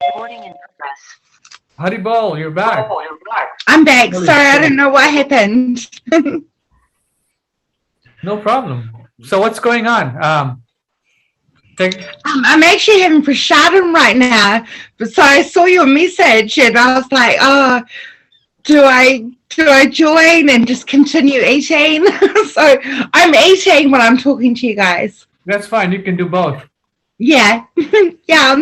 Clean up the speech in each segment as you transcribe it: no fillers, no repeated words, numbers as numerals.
Recording in progress. Haribol, you're back. I'm back. Holy Sorry, I shit. don't know what happened. No problem. So what's going on? I'm actually having prasadam right now. So I saw your message and I was like, oh, do I join and just continue eating? So I'm eating when I'm talking to you guys. That's fine. You can do both. Yeah. Yeah.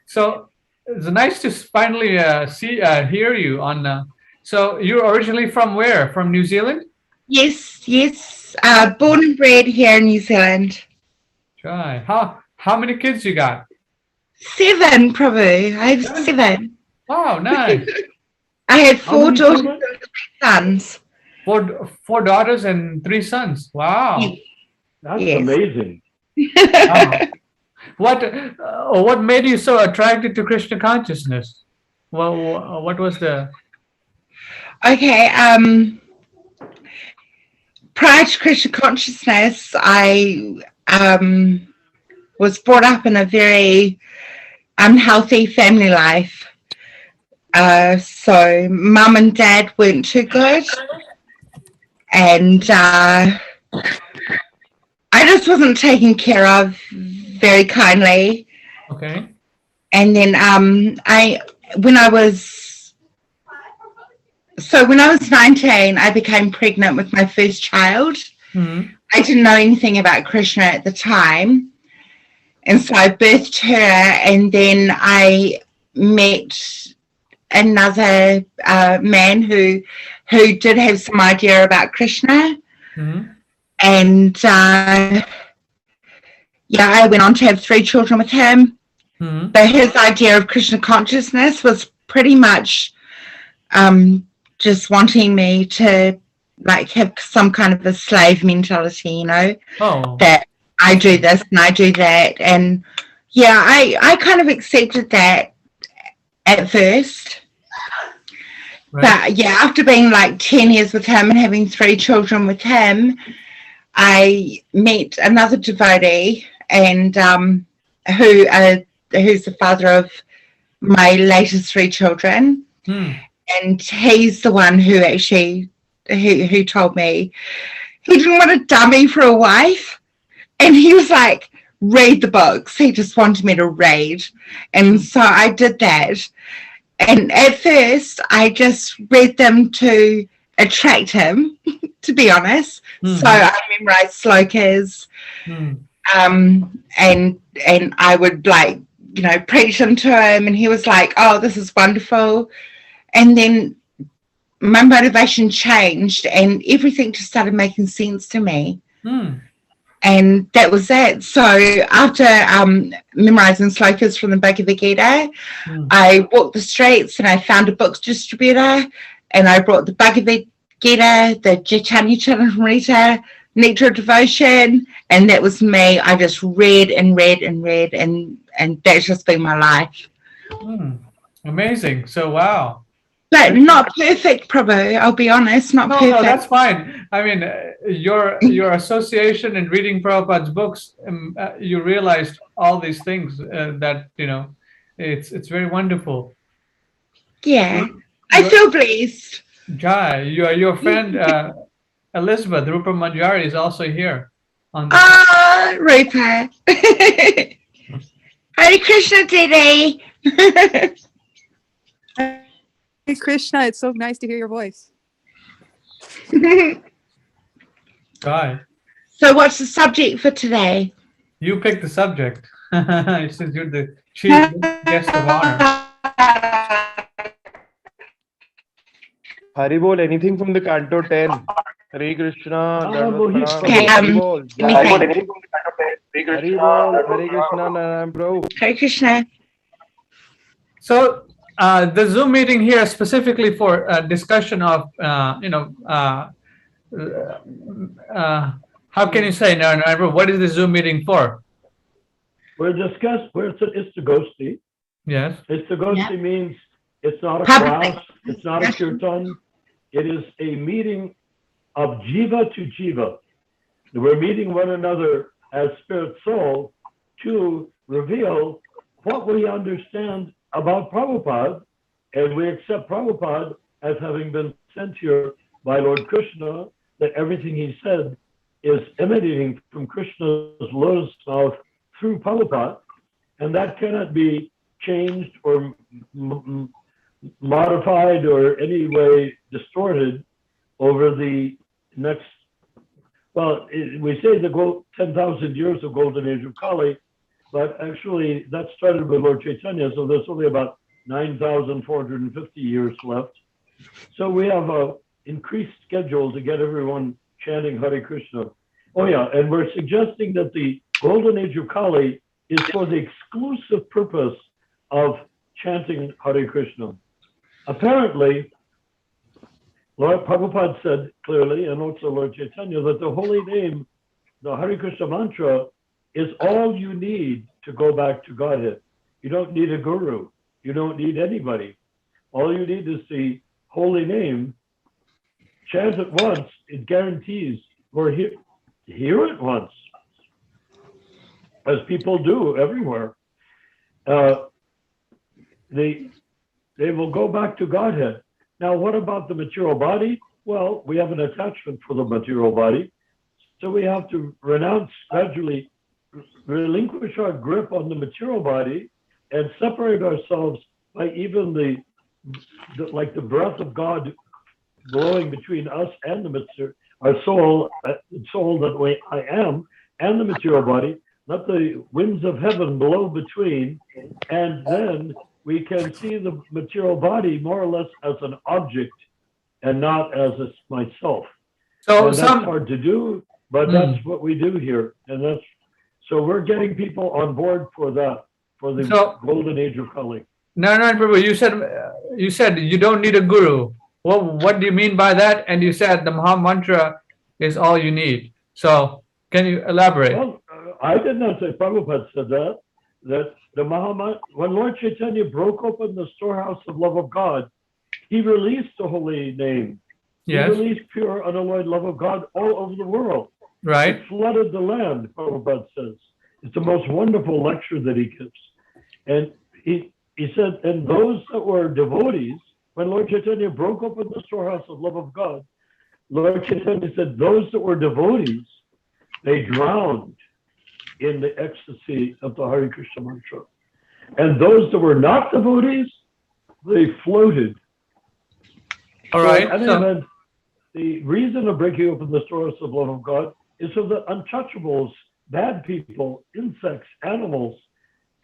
So it's nice to finally hear you on. So you're originally from where? From New Zealand? Yes. Born and bred here in New Zealand. Try. How many kids you got? 7, Prabhu. I have 7. Wow, nice. I have 4 daughters and 3 sons. Four daughters and 3 sons. Wow. That's amazing. Wow. What made you so attracted to Krishna consciousness? Well, what was the? Okay. Prior to Krishna consciousness, I was brought up in a very unhealthy family life. So mum and dad weren't too good, and I just wasn't taken care of very kindly. Okay. And then when I was 19, I became pregnant with my first child. Mm-hmm. I didn't know anything about Krishna at the time. And so I birthed her, and then I met another man who did have some idea about Krishna. Mm-hmm. And I went on to have 3 children with him. Mm-hmm. But his idea of Krishna consciousness was pretty much just wanting me to like have some kind of a slave mentality, you know, that I do this and I do that. And yeah, I kind of accepted that at first. Right. But yeah, after being like 10 years with him and having 3 children with him, I met another devotee, and who's the father of my latest 3 children. And he's the one who actually who told me he didn't want a dummy for a wife, and he was like, read the books. He just wanted me to read, and so I did that. And at first I just read them to attract him, to be honest. So I memorized slokas, and I would like, you know, preach them to him, and he was like, oh, this is wonderful. And then my motivation changed, and everything just started making sense to me. And that was it. So after memorizing slokas from the Bhagavad Gita, I walked the streets and I found a books distributor, and I brought the Bhagavad Gita, the Chaitanya Charitamrita, Nectar of Devotion, and that was me. I just read and read and read, and that's just been my life. Amazing. So wow. But not perfect, Prabhu. I'll be honest, not perfect. No, that's fine. I mean, your association and reading Prabhupada's books, you realized all these things that, you know, it's very wonderful. Yeah, I feel blessed. Jai, your friend Elizabeth Rupa Manjari is also here. Rupa. Hare Krishna, Didi. Hey Krishna, it's so nice to hear your voice. Jai. So what's the subject for today? You pick the subject, since you're the chief guest of honor. Haribol, anything from the Canto 10? Hare Krishna. Okay, Haribol, Hare Krishna, Narayan Prabhu. Hare Krishna. So the Zoom meeting here specifically for discussion of, how can you say, what is the Zoom meeting for? It's an Istagosthi. Yes. Istagosthi means it's not a class, it's not a kirtan. It is a meeting of jiva to jiva. We're meeting one another as spirit soul to reveal what we understand about Prabhupada, and we accept Prabhupada as having been sent here by Lord Krishna, that everything he said is emanating from Krishna's lotus mouth through Prabhupada, and that cannot be changed or modified or any way distorted over the next, well, we say the 10,000 years of golden age of Kali, but actually that started with Lord Chaitanya, so there's only about 9,450 years left. So we have a increased schedule to get everyone chanting Hare Krishna. Oh yeah, and we're suggesting that the golden age of Kali is for the exclusive purpose of chanting Hare Krishna. Apparently, Lord Prabhupada said clearly, and also Lord Chaitanya, that the holy name, the Hare Krishna mantra, is all you need to go back to Godhead. You don't need a guru. You don't need anybody. All you need is the holy name. Chant it once, it guarantees, or hear it once, as people do everywhere. They will go back to Godhead. Now, what about the material body? Well, we have an attachment for the material body, so we have to renounce, gradually relinquish our grip on the material body and separate ourselves by even the like the breath of God blowing between us and the material, our soul, soul that I am, and the material body. Let the winds of heaven blow between, and then we can see the material body more or less as an object and not as myself. So and that's hard to do, but that's what we do here. And that's, so we're getting people on board for that, for the golden age of Kali. No, Prabhu, you said you don't need a guru. Well, what do you mean by that? And you said the Maha mantra is all you need. So can you elaborate? Well, I did not say, Prabhupada said that the Maha, when Lord Chaitanya broke open the storehouse of love of God, he released the holy name. Yes. He released pure, unalloyed love of God all over the world. Right. It flooded the land, Prabhupada says. It's the most wonderful lecture that he gives. And he said, and those that were devotees, when Lord Chaitanya broke open the storehouse of love of God, Lord Chaitanya said, those that were devotees, they drowned in the ecstasy of the Hare Krishna mantra. And those that were not devotees, they floated. All right. So, the reason of breaking open the storehouse of love of God is so that untouchables, bad people, insects, animals,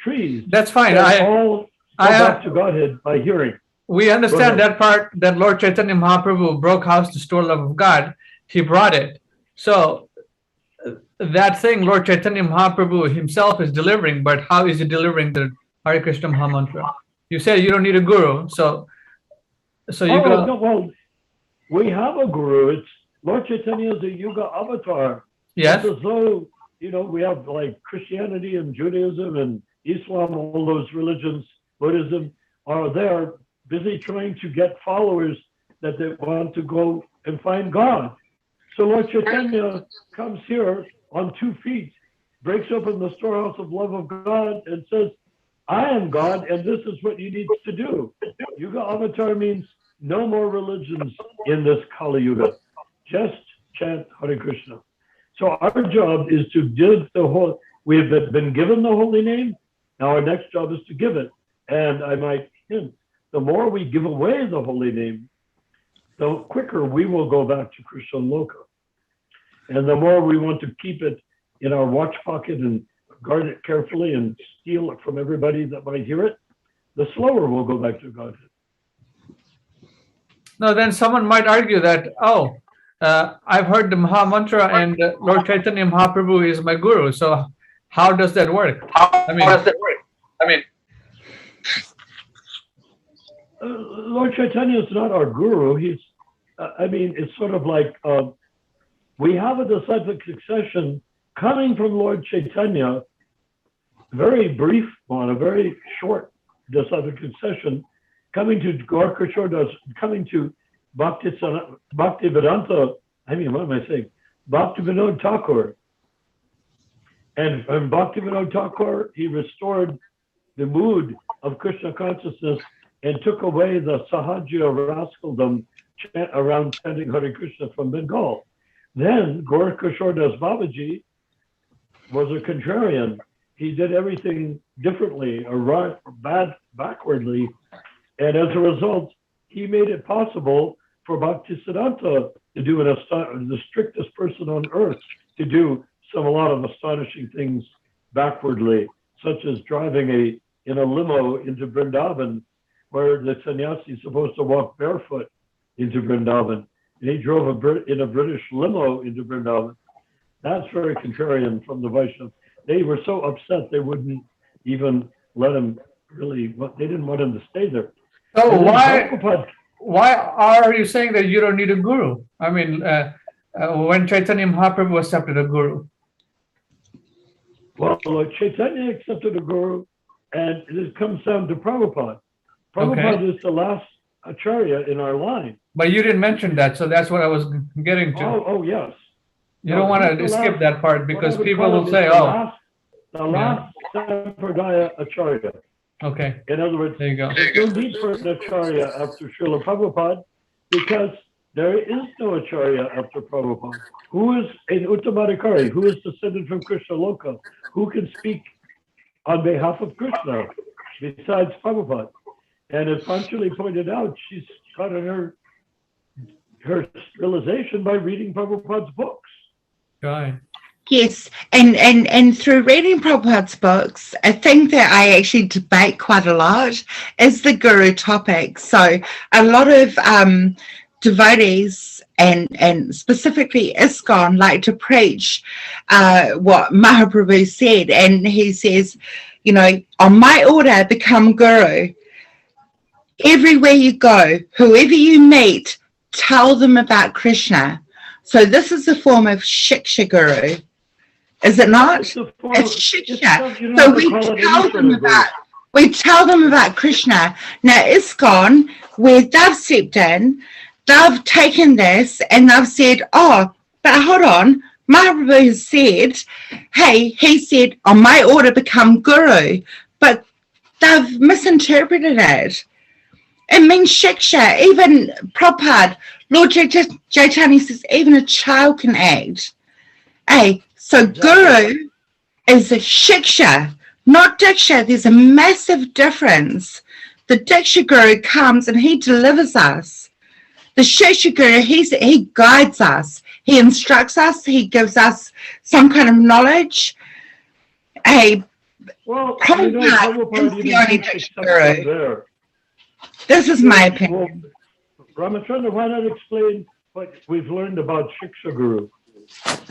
trees, that's fine. All go back to Godhead by hearing. We understand that part, that Lord Chaitanya Mahaprabhu broke house to store love of God. He brought it. So that thing Lord Chaitanya Mahaprabhu himself is delivering, but how is he delivering the Hare Krishna Maha mantra? You said you don't need a guru, so you go. No, well, we have a guru. It's Lord Chaitanya is a Yuga avatar. Yes. It's as though, you know, we have like Christianity and Judaism and Islam, all those religions, Buddhism are there busy trying to get followers that they want to go and find God. So Lord Chaitanya comes here on 2 feet, breaks open the storehouse of love of God and says, I am God and this is what you need to do. Yuga avatar means no more religions in this Kali Yuga. Just chant Hare Krishna. So our job is to give the whole, we have been given the holy name. Now our next job is to give it. And I might hint, the more we give away the holy name, the quicker we will go back to Krishna Loka. And the more we want to keep it in our watch pocket and guard it carefully and steal it from everybody that might hear it, the slower we'll go back to Godhead. No, then someone might argue that, I've heard the Maha mantra and Lord Chaitanya Mahaprabhu is my guru. So how does that work? Lord Chaitanya is not our guru. He's, it's sort of like we have a disciplic succession coming from Lord Chaitanya, very brief one, a very short disciplic succession, coming to Gaur Kishore, coming to Bhaktivedanta, Bhakti Vinod Thakur. And from Bhakti Vinod Thakur, he restored the mood of Krishna consciousness and took away the Sahajya rascaldom around chanting Hare Krishna from Bengal. Then Gorakhashodas Babaji was a contrarian. He did everything differently or backwardly. And as a result, he made it possible for Bhaktisiddhanta to do the strictest person on earth to do a lot of astonishing things backwardly, such as driving in a limo into Vrindavan, where the sannyasi is supposed to walk barefoot into Vrindavan. And he drove in a British limo into Vrindavan. That's very contrarian from the Vaishnavas. They were so upset they wouldn't even let him they didn't want him to stay there. So why are you saying that you don't need a guru? I mean, when Chaitanya Mahaprabhu accepted a guru. Well, Chaitanya accepted a guru, and it comes down to Prabhupada. Prabhupada is the last Acharya in our line. But you didn't mention that, so that's what I was getting to. Oh yes. You don't want to skip that part because people will say, the last Sampadaya Acharya. Okay. In other words, there you go. There's no need for an Acharya after Srila Prabhupada because there is no Acharya after Prabhupada. Who is an Uttamadhikari? Who is descended from Krishna Loka? Who can speak on behalf of Krishna besides Prabhupada? And as Panchali pointed out, she's gotten her realization by reading Prabhupada's books. Right. Yes, and through reading Prabhupada's books, a thing that I actually debate quite a lot is the guru topic. So a lot of devotees and specifically ISKCON like to preach what Mahaprabhu said, and he says, you know, on my order become guru. Everywhere you go, whoever you meet, tell them about Krishna. So this is a form of shiksha guru. Is it not? It's shiksha. So we tell them about Krishna. Now ISKCON, where they've stepped in, they've taken this and they've said, oh, but hold on, Mahaprabhu has said, hey, he said, on my order become guru. But they've misinterpreted it. It means shiksha. Even Prabhupada, Lord Chaitanya says, even a child can act. Hey, so guru is a shiksha, not diksha. There's a massive difference. The diksha guru comes and he delivers us. The shiksha guru, he guides us. He instructs us. He gives us some kind of knowledge. Hey, Prabhupada is the only diksha guru. This is my opinion. Well, Ramachandra, why not explain what we've learned about Shiksha Guru?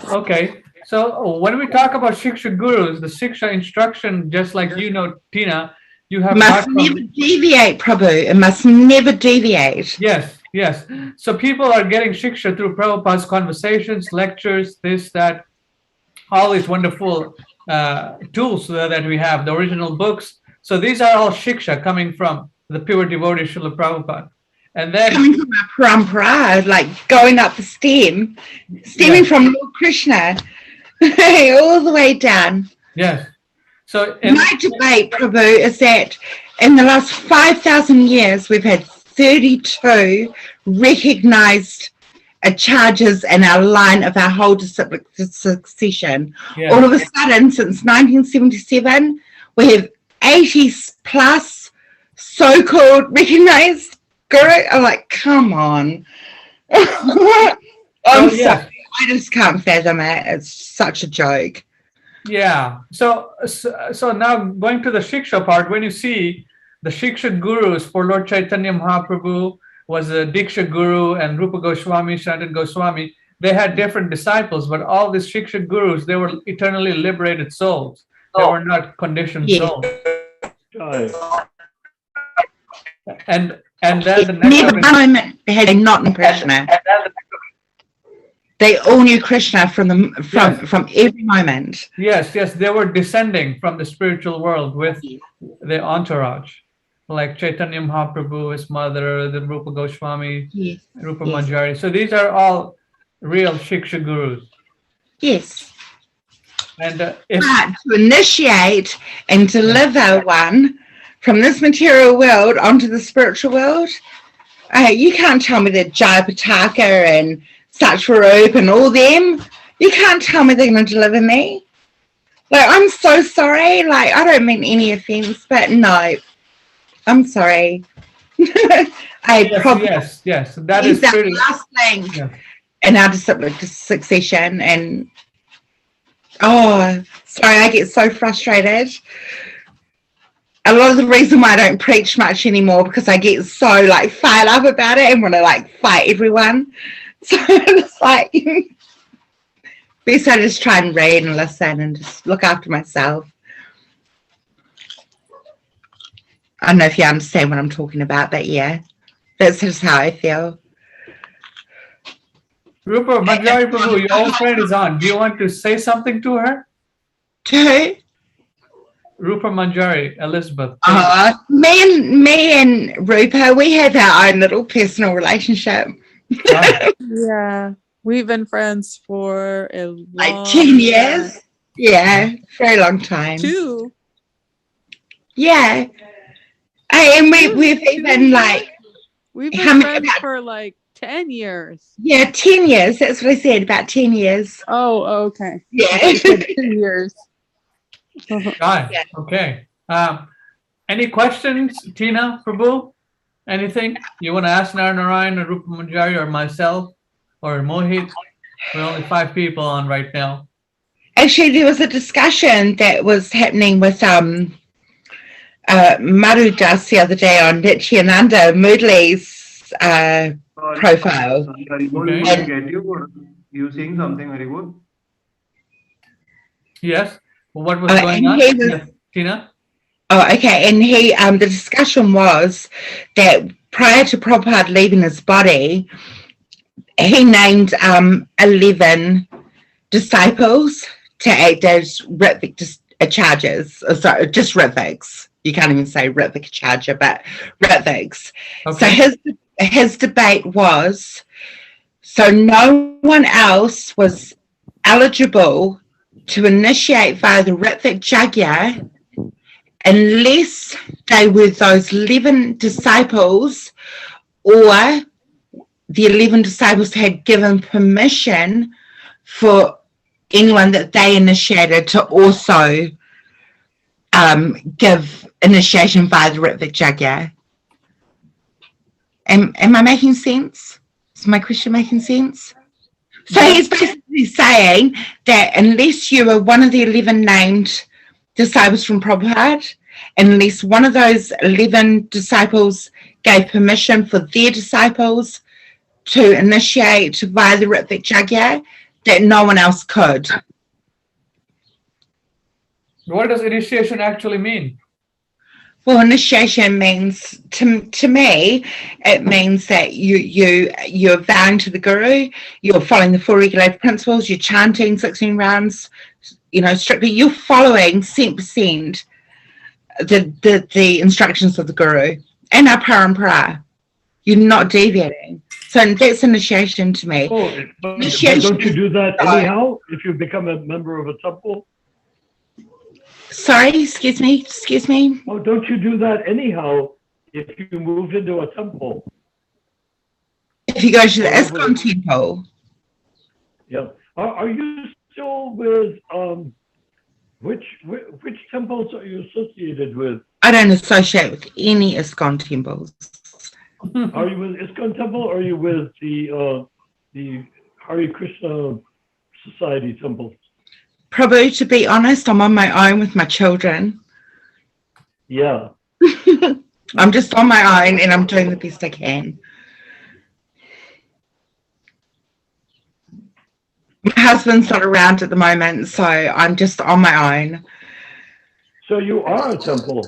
Okay, so when we talk about Shiksha Gurus, the Shiksha instruction, just like you know, Tina, you have must never deviate, Prabhu. It must never deviate. Yes, yes. So people are getting Shiksha through Prabhupada's conversations, lectures, this, that, all these wonderful tools that we have, the original books. So these are all Shiksha coming from the pure devotee Srila Prabhupada. And then coming from a parampara, like going up the stemming from Lord Krishna all the way down. Yes. So my debate, Prabhu, is that in the last 5,000 years we've had 32 recognized Acharyas in our line of our whole disciplic succession. Yes. All of a sudden, since 1977, we have 80 plus so-called recognized guru. I'm like, come on. I'm sorry. I just can't fathom it. It's such a joke. Yeah. So now going to the Shiksha part, when you see the Shiksha gurus for Lord Chaitanya Mahaprabhu was a Diksha guru and Rupa Goswami, Sanatana Goswami, they had different disciples, but all these Shiksha gurus, they were eternally liberated souls. They were not conditioned souls. And then the next moment they had not in Krishna. They all knew Krishna from every moment. Yes, they were descending from the spiritual world with the entourage, like Chaitanya Mahaprabhu, his mother, the Rupa Goswami, Rupa Manjari. So these are all real Shiksha gurus. Yes. And if But to initiate and deliver one from this material world onto the spiritual world, you can't tell me that Jai Pataka and Satchwaroop and all them, you can't tell me they're going to deliver me. Like, I'm so sorry. Like, I don't mean any offense, but no, I'm sorry. yes, that is He's our pretty. last link Yeah. in our disciplic succession. And, oh, sorry, I get so frustrated. A lot of the reason why I don't preach much anymore because I get so like fired up about it and want to like fight everyone. So it's like best I just try and read and listen and just look after myself. I don't know if you understand what I'm talking about, but yeah, that's just how I feel. Rupert, Manjari Prabhu, your old friend is on. Do you want to say something to her? To who? Rupert Manjari, Elizabeth. Me and Rupa, we have our own little personal relationship. Right. Yeah. We've been friends for a long Like 10 years. time. Yeah, very long time. 2. Yeah. And we've even like, We've how been many- friends for like 10 years. yeah, 10 years. That's what I said, about 10 years. Oh, okay. Yeah. 10 years. Right. Yeah. Okay. Any questions, Tina, Prabhu? Anything you want to ask Narayan or Rupert Manjari or myself or Mohit? We're only 5 people on right now. Actually, there was a discussion that was happening with Maru Das the other day on Nityananda Moodley's profile. Okay. Get you saying something very good. Yes. What was Oh, going and on? he was- Yes. Tina? Oh, okay. And he, the discussion was that prior to Prabhupada leaving his body, he named 11 disciples to act as Ritvik Acharyas. Sorry, just Ritviks. You can't even say Ritvik Acharya, but Ritviks. Okay. So his debate was, so no one else was eligible to initiate via the Ritvik Jagya unless they were those 11 disciples or the 11 disciples had given permission for anyone that they initiated to also give initiation via the Ritvik Jagya. Am I making sense? Is my question making sense? So he's basically saying that unless you were one of the 11 named disciples from Prabhupada, unless one of those 11 disciples gave permission for their disciples to initiate via the Ritvik Jagya, that no one else could. What does initiation actually mean? Well, initiation means to me, it means that you're vowing to the Guru, you're following the 4 regulated principles, you're chanting 16 rounds, strictly you're following 100% the instructions of the Guru and our parampara. You're not deviating. So that's initiation to me. Oh, but Initiation don't you do that is- anyhow if you become a member of a temple? Sorry, excuse me. Oh, don't you do that anyhow if you move into a temple? If you go to the ISKCON temple, Yeah. Are you still with which temples are you associated with? I don't associate with any ISKCON temples. Are you with ISKCON temple or are you with the Hare Krishna Society temple? Prabhu, to be honest, I'm on my own with my children. Yeah. I'm just on my own and I'm doing the best I can. My husband's not around at the moment, so I'm just on my own. So you are a temple.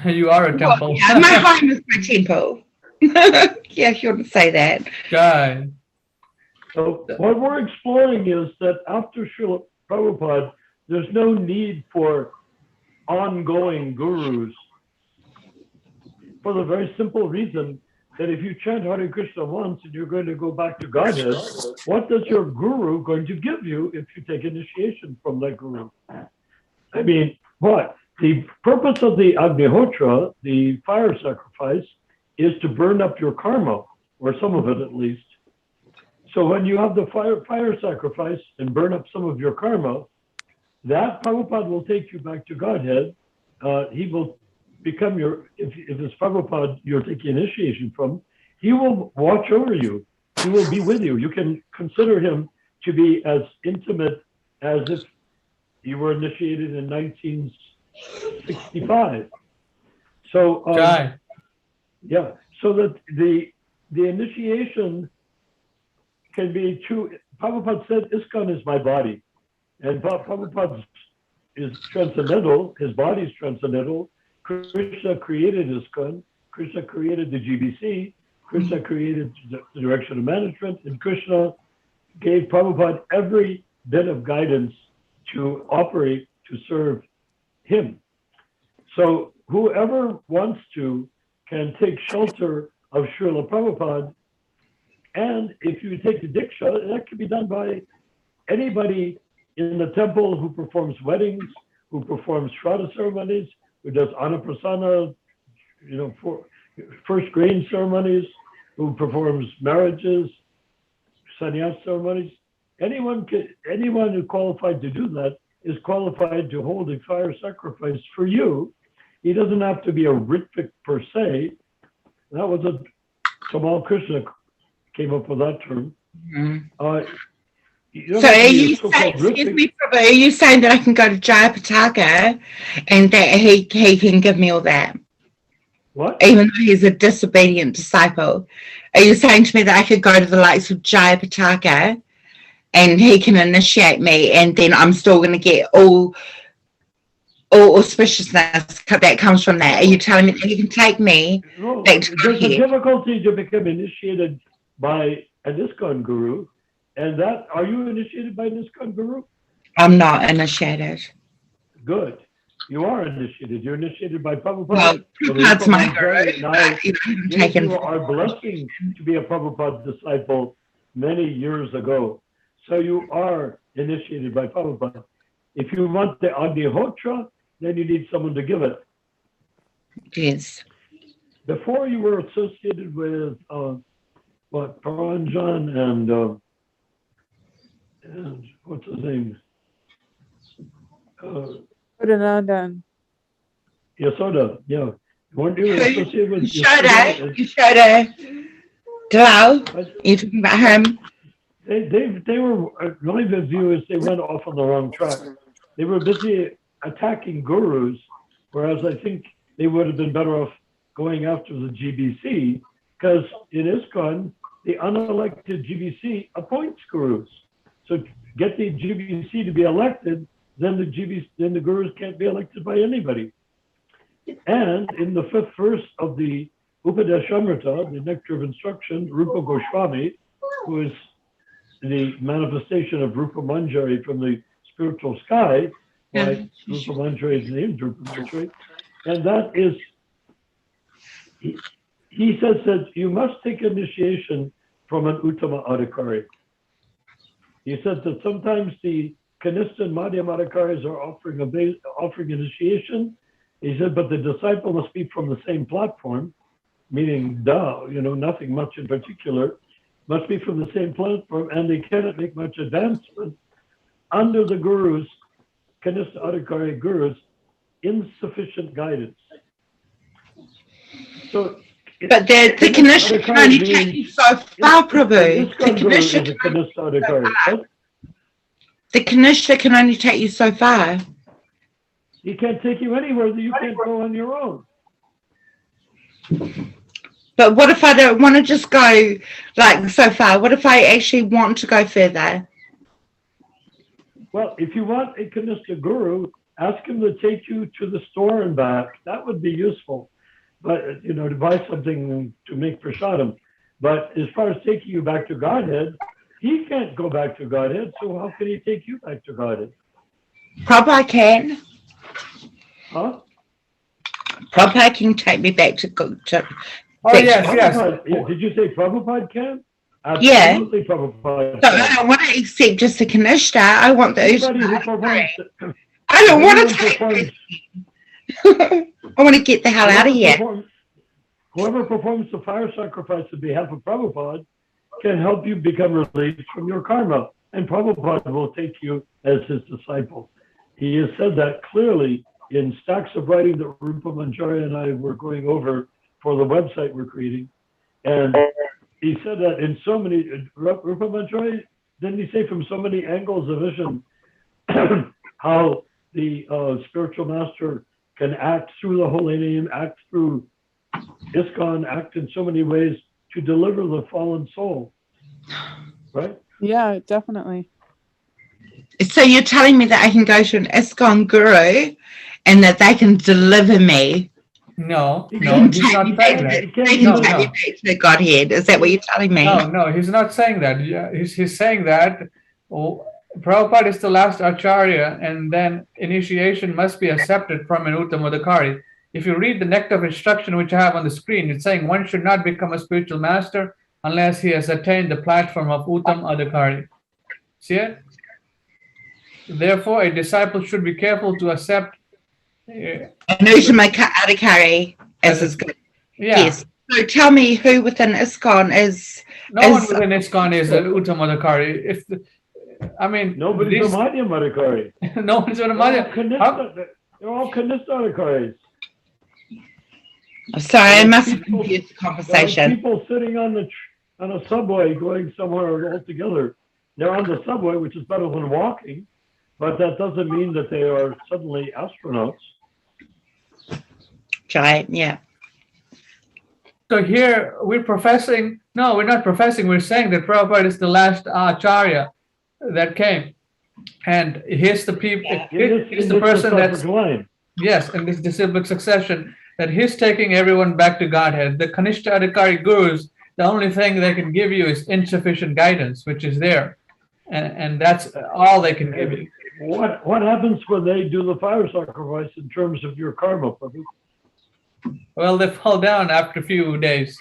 You are a temple. Yeah, my home is my temple. Yeah, if you want to say that. Guy. So what we're exploring is that after Srila Prabhupada, there's no need for ongoing gurus for the very simple reason that if you chant Hare Krishna once and you're going to go back to Godhead, what does your guru going to give you if you take initiation from that guru? I mean, what? The purpose of the Agnihotra, the fire sacrifice, is to burn up your karma, or some of it at least. So when you have the fire sacrifice and burn up some of your karma, that Prabhupada will take you back to Godhead. He will become your, if it's Prabhupada you're taking initiation from, he will watch over you. He will be with you. You can consider him to be as intimate as if you were initiated in 1965. So, yeah, so that the initiation can be true. Prabhupada said, ISKCON is my body. And Prabhupada is transcendental. His body is transcendental. Krishna created ISKCON. Krishna created the GBC. Krishna created the direction of management. And Krishna gave Prabhupada every bit of guidance to operate, to serve him. So whoever wants to can take shelter of Srila Prabhupada. And if you take the Diksha, that can be done by anybody in the temple who performs weddings, who performs Shraddha ceremonies, who does Anaprasana, for first grain ceremonies, who performs marriages, sannyas ceremonies. Anyone who qualified to do that is qualified to hold a fire sacrifice for you. He doesn't have to be a Ritvik per se. That was Tamal Krishna came up with that term. So are you saying, excuse me, Prabhu, are you saying that I can go to Jayapataka and that he can give me all that? What? Even though he's a disobedient disciple. Are you saying to me that I could go to the likes of Jayapataka and he can initiate me and then I'm still going to get all auspiciousness that comes from that? Are you telling me that he can take me back to There's a here? difficulty to become initiated by an ISKCON guru. And that, are you initiated by an ISKCON guru? I'm not initiated. Good. You are initiated. You're initiated by Prabhupada. Well, Prabhupada's my guru. You are blessed to be a Prabhupada disciple many years ago. So you are initiated by Prabhupada. If you want the Agnihotra, then you need someone to give it. Yes. Before you were associated with Paranjan and what's his name? Yasoda, yeah. Weren't you associated with Yasoda? Yasoda Dalal? You're talking about him? They were, my view is they went off on the wrong track. They were busy attacking gurus, whereas I think they would have been better off going after the GBC, because in ISKCON, the unelected GBC appoints gurus. So get the GBC to be elected, then the gurus can't be elected by anybody. And in the 5th verse of the Upadeshamrita, the Nectar of Instruction, Rupa Goswami, who is the manifestation of Rupa Manjari from the spiritual sky, why Rupa Manjari is named Rupa Manjari, and that is, he says that you must take initiation from an Uttama Adhikari. He said that sometimes the Kanishta and Madhyama Adhikaris are offering initiation. He said, but the disciple must be from the same platform, meaning nothing much in particular, must be from the same platform, and they cannot make much advancement under the gurus, Kanishta Adhikari gurus, insufficient guidance. So, but the Kanishta can only take you so far, Prabhu. The Kanishta can only take you so far. He can't take you anywhere that you can't go on your own. But what if I don't want to just go like so far? What if I actually want to go further? Well, if you want a Kanishta guru, ask him to take you to the store and back. That would be useful. But, to buy something to make prasadam. But as far as taking you back to Godhead, he can't go back to Godhead, so how can he take you back to Godhead? Prabhupada can. Huh? Prabhupada can take me back to Oh, yes, yes. Yeah, did you say Prabhupada can? Yeah. Absolutely, Prabhupada So can. I don't want to accept just the Kanishta. I want the Anybody who Uttara. performs, I don't want anyone to take performs, I want to get the hell out of here. whoever performs the fire sacrifice on behalf of Prabhupada can help you become released from your karma. And Prabhupada will take you as his disciple. He has said that clearly in stacks of writing that Rupa Manjari and I were going over for the website we're creating. And he said that in so many, Rupa Manjari, didn't he say from so many angles of vision, how the spiritual master can act through the holy name, act through ISKCON, act in so many ways to deliver the fallen soul, right? Yeah, definitely. So you're telling me that I can go to an ISKCON guru and that they can deliver me? No, He no, can't- he's not he saying can't- that. he They can't can No, do take that. me no. back to the Godhead. Is that what you're telling me? No, no, he's not saying that. Yeah, he's saying that Prabhupada is the last Acharya, and then initiation must be accepted from an Uttamadhikari. If you read the next of instruction which I have on the screen, it's saying one should not become a spiritual master unless he has attained the platform of Uttam Adhikari. See it? Therefore, a disciple should be careful to accept. And Uttama Adhikari as his good. Yeah. Yes. So tell me who within ISKCON is. No one is- within ISKCON is Uttam Adhikari. If I mean, Nobody's these- a Madhya Madhikari. no one's in a Madhya. They're all Kanishta Adhikaris. Sorry, I must have People- confused the There are conversation. people sitting on a subway going somewhere altogether. They're on the subway, which is better than walking, but that doesn't mean that they are suddenly astronauts. Right, yeah. So here we're professing, no, we're not professing, we're saying that Prabhupada is the last Acharya that came. And here's the people, here's the person that's, line. yes, in this disciplic succession, that he's taking everyone back to Godhead. The Kanishta Adhikari gurus, the only thing they can give you is insufficient guidance, which is there. And that's all they can give you. What happens when they do the fire sacrifice in terms of your karma, Prabhu? Well, they fall down after a few days.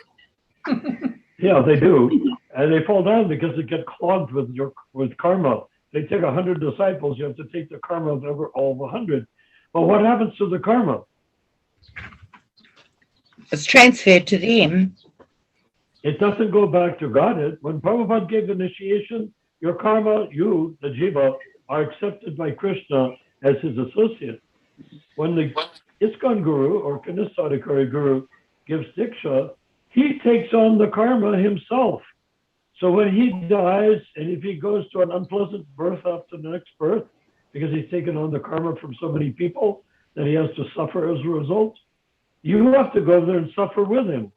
Yeah, they do. And they fall down because they get clogged with karma. They take 100 disciples, you have to take the karma of all 100. But what happens to the karma? It's transferred to them. It doesn't go back to Godhead. When Prabhupada gave initiation, your karma, you, the jiva, are accepted by Krishna as his associate. When the ISKCON guru or Kanishta Adhikari guru gives diksha, he takes on the karma himself. So when he dies, and if he goes to an unpleasant birth after the next birth, because he's taken on the karma from so many people that he has to suffer as a result, you have to go there and suffer with him.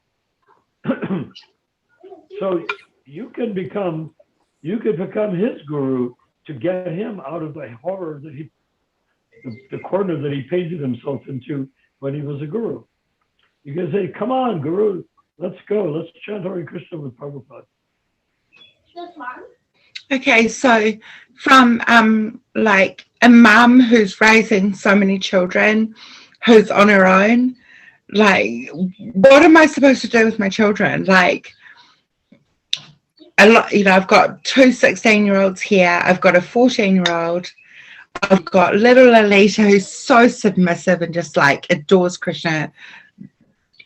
So you could become his guru to get him out of the horror that the corner that he painted himself into when he was a guru. You can say, come on, guru, let's go. Let's chant Hare Krishna with Prabhupada. Okay, so from like a mum who's raising so many children, who's on her own, like, what am I supposed to do with my children? Like, a lot, you know, I've got two 16-year-olds here. I've got a 14-year-old. I've got little Alita who's so submissive and just like adores Krishna,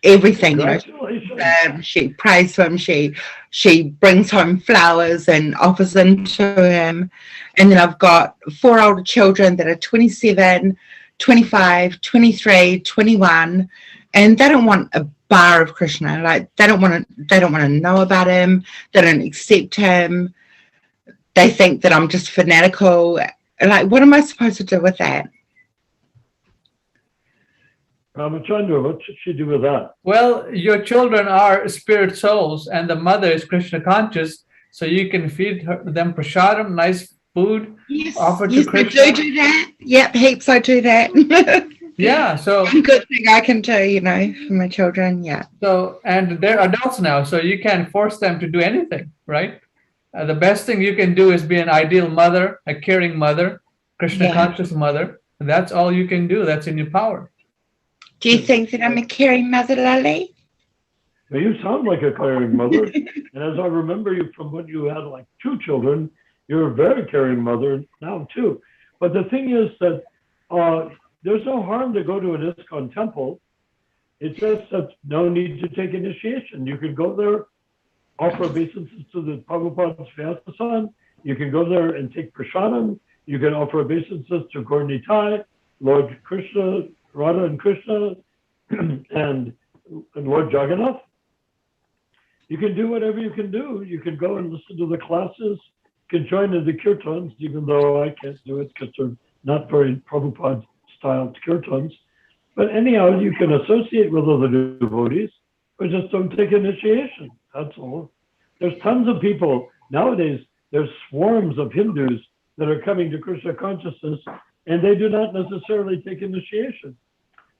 everything. You know, Congratulations. she prays for him. She brings home flowers and offers them to him. And then I've got 4 older children that are 27, 25, 23, 21, and they don't want a bar of Krishna. Like they don't want to know about him. They don't accept him. They think that I'm just fanatical. Like, what am I supposed to do with that? Ramachandra, what should she do with that? Well, your children are spirit souls, and the mother is Krishna conscious, so you can feed them prasadam, nice food, Yes, offered to yes, I Krishna. do that. Yep, heaps I do that. Yeah, so One good thing I can do, you know, for my children. Yeah. and they're adults now, so you can't force them to do anything, right? The best thing you can do is be an ideal mother, a caring mother, Krishna conscious mother. And that's all you can do. That's in your power. Do you think that I'm a caring mother, Lily? Now, you sound like a caring mother. And as I remember you from when you had like 2 children, you're a very caring mother now too. But the thing is that there's no harm to go to an ISKCON temple. It's just that no need to take initiation. You can go there, offer obeisances to the Prabhupada's Vyasa-san. You can go there and take prasadam. You can offer obeisances to Gaur Nitai, Lord Krishna, Radha and Krishna, and Lord Jagannath. You can do whatever you can do. You can go and listen to the classes. You can join in the kirtans, even though I can't do it because they're not very Prabhupada-styled kirtans. But anyhow, you can associate with other devotees, but just don't take initiation. That's all. There's tons of people. Nowadays, there's swarms of Hindus that are coming to Krishna consciousness, and they do not necessarily take initiation.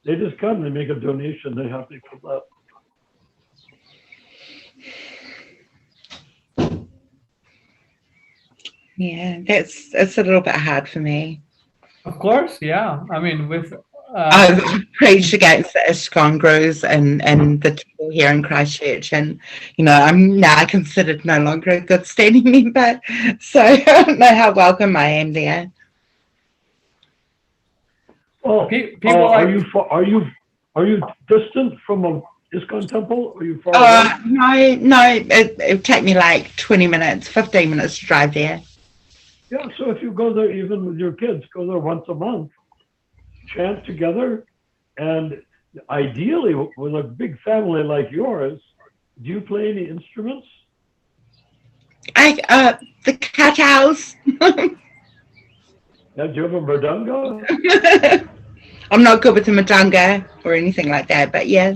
They just come and make a donation. They're happy for that. Yeah, it's a little bit hard for me. Of course, yeah. I mean, with I've preached against the ISKCON gurus and the people here in Christchurch, and I'm now considered no longer a good standing member, so I don't know how welcome I am there. Well, people are you distant from a ISKCON temple? Are you far away? No, it'd take me like 20 minutes, 15 minutes to drive there. Yeah, so if you go there, even with your kids, go there once a month, chant together, and ideally, with a big family like yours, do you play any instruments? The cowtails. Yeah, do you have a mridanga? I'm not good with the madanga or anything like that, but yeah.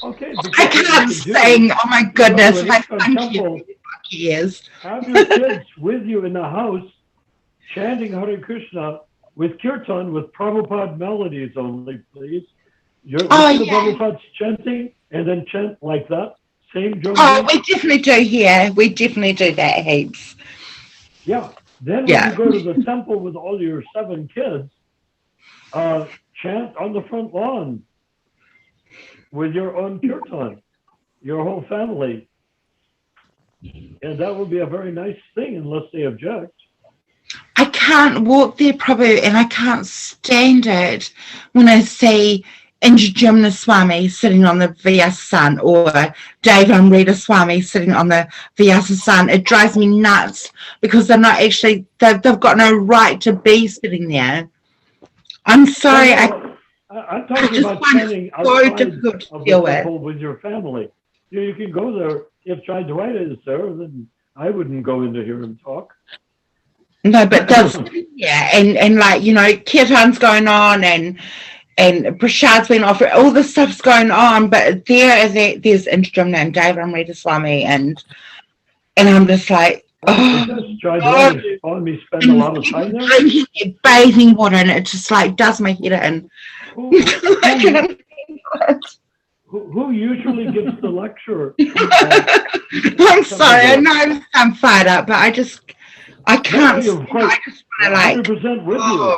Okay. I can't sing. Oh my goodness. My funky ears. Have your kids with you in the house, chanting Hare Krishna with kirtan, with Prabhupada melodies only, please. You're Prabhupada's chanting, and then chant like that. Same drum. Oh, we definitely do here. We definitely do that heaps. Yeah. Then when you go to the temple with all your 7 kids, chant on the front lawn with your own kirtan, your whole family. And that would be a very nice thing, unless they object. I can't walk there, Prabhu, and I can't stand it when I see Indrajamna Swami sitting on the Vyasa-san or Dave Amrita Swami sitting on the Vyasa-san. It drives me nuts because they're not actually, they've got no right to be sitting there. I'm sorry. I'm talking about chanting outside of the temple with your family. You can go there. If Chaitanya is there, then I wouldn't go in to hear him talk. No, but that's and like kirtan's going on and prasad's being offered, all this stuff's going on, but there's Indrajamna and Dave Amrita Swami, and I'm just like, me spend a lot of time there. Drinking bathing water, and it just like does my head in. Who usually gives the lecture? I'm sorry, I know I'm fired up, but I can't. No, I just want to like. 100% with you.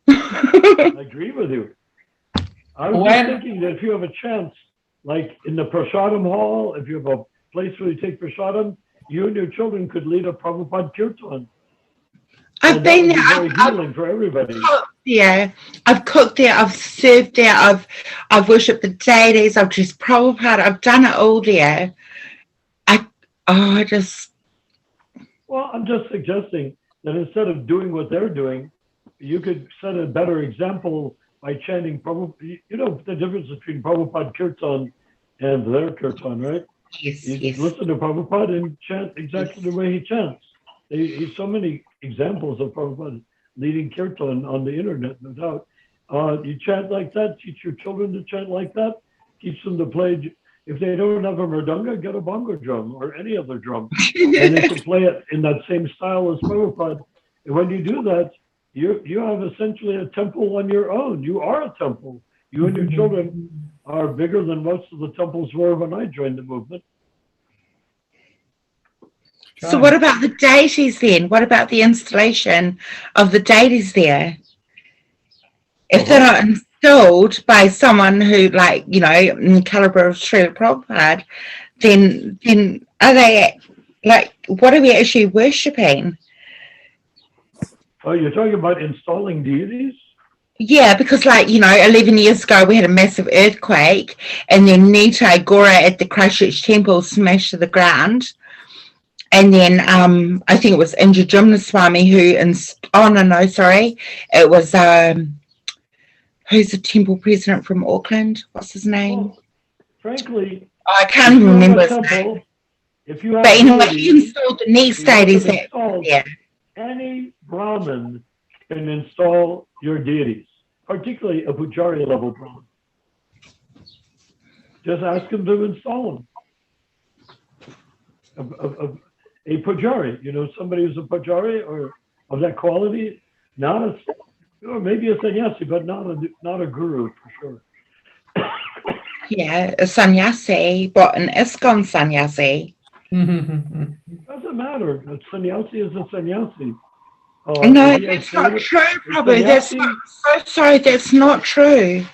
I agree with you. I was just thinking that if you have a chance, like in the prasadam hall, if you have a place where you take prasadam, you and your children could lead a Prabhupada kirtan. I've been there. Very healing for everybody. Yeah, I've cooked there. I've served there. I've worshipped the deities. I've dressed Prabhupada. I've done it all there. Well, I'm just suggesting that instead of doing what they're doing, you could set a better example by chanting Prabhupada. You know the difference between Prabhupada kirtan and their kirtan, right? Yes, you listen to Prabhupada and chant exactly the way he chants. There's so many examples of Prabhupada leading kirtan on the internet, no doubt. You chant like that, teach your children to chant like that, teach them to play. If they don't have a mridanga, get a bongo drum or any other drum. And they can play it in that same style as Prabhupada. And when you do that, you have essentially a temple on your own. You are a temple. You and your children are bigger than most of the temples were when I joined the movement. So what about the deities then? What about the installation of the deities there? If they're not installed by someone who, like, you know, in the caliber of Srila Prabhupada, then are they, like, what are we actually worshipping? Oh, you're talking about installing deities? Yeah, because, like, you know, 11 years ago we had a massive earthquake, and then Nitai Gora at the Christchurch temple smashed to the ground. And then I think it was Indra Swami who, it was who's the temple president from Auckland? What's his name? Well, frankly, I can't even remember his name. temple, if you have But anyway, he deities, installed the next you want deities them that, installed, yeah. any Brahmin can install your deities, particularly a Pujari level Brahmin. Just ask him to install them. A Pujari, you know, somebody who's a Pujari or of that quality, not a, or maybe a sannyasi, but not a guru for sure. Yeah, a sannyasi, but an ISKCON sannyasi. Doesn't matter. A sannyasi is a sannyasi. No, that's not true, Prabhu. That's not, so sorry, that's not true.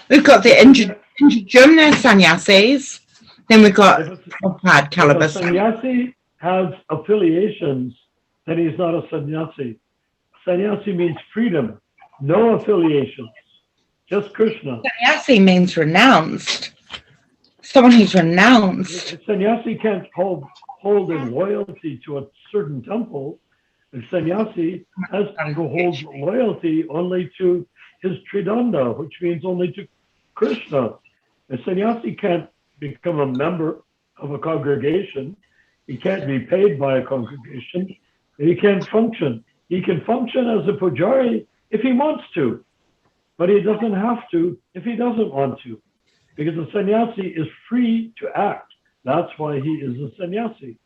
We've got the Indrajumna sannyasis, then we've got Prabhupada caliber. If a sannyasi has affiliations, then he's not a sannyasi. Sannyasi means freedom, no affiliations, just Krishna. Sannyasi means renounced. Someone who's renounced. Sannyasi can't hold in loyalty to a certain temple. A sannyasi has to hold loyalty only to his tridanda, which means only to Krishna. A sannyasi can't become a member of a congregation. He can't be paid by a congregation. He can't function. He can function as a pujari if he wants to, but he doesn't have to if he doesn't want to, because a sannyasi is free to act. That's why he is a sannyasi.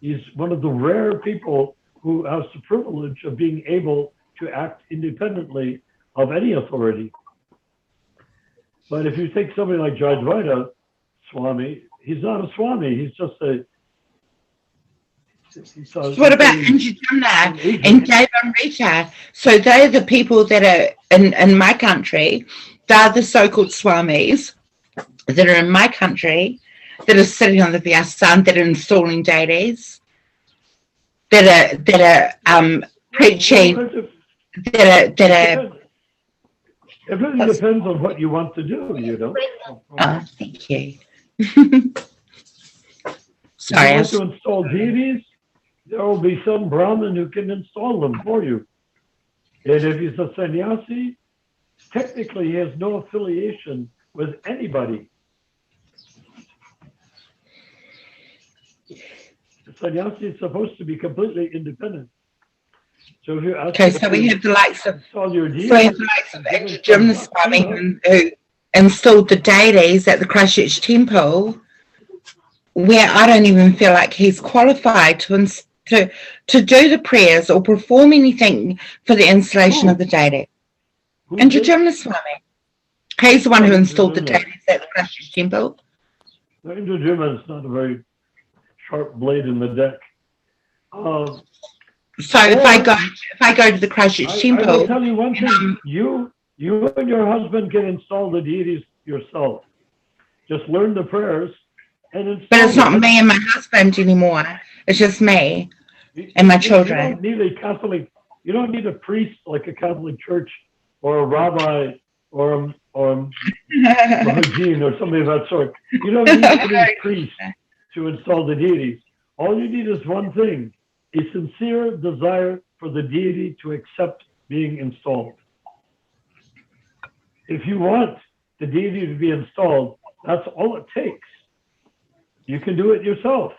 He's one of the rare people who has the privilege of being able to act independently of any authority. But if you take somebody like Jayadvaita Swami, he's not a Swami, he's just a... What about Indrajumna and Devanrita? So they're the people that are in my country. They're the so-called Swamis that are in my country, that are sitting on the Vyasan, that are installing deities, that are preaching, that are. It really depends on what you want to do, you know. Oh, thank you. Sorry. If you Sorry. want to install deities, there will be some Brahmin who can install them for you. And if he's a sannyasi, technically he has no affiliation with anybody. The sannyasi is supposed to be completely independent. So if you ask, Okay, so we have the likes of Indrajumna Swami who installed the deities at the Christchurch temple, where I don't even feel like he's qualified to do the prayers or perform anything for the installation of the deity. Indrajumna Swami. He's the one who installed the deities at the Christchurch temple. Indrajumna is not a very sharp blade in the deck. So if I go to the Christchurch temple, I will tell you one thing: you and your husband can install the deities yourself. Just learn the prayers and install. But it's not me and my husband anymore. It's just me and my children. You don't need a Catholic. You don't need a priest like a Catholic church or a rabbi or a Mahajin or somebody of that sort. You don't need any priest to install the deities. All you need is one thing: a sincere desire for the deity to accept being installed. If you want the deity to be installed, that's all it takes. You can do it yourself.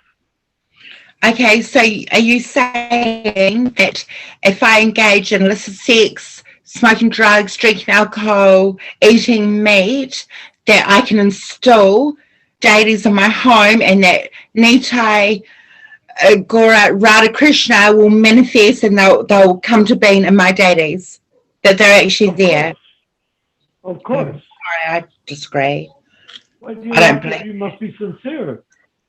Okay, so are you saying that if I engage in illicit sex, smoking drugs, drinking alcohol, eating meat, that I can install deities in my home, and that Nitai Gora Radha Krishna will manifest and they'll come to being in my deities, that they're actually there? Of course. Sorry, I disagree. You must be sincere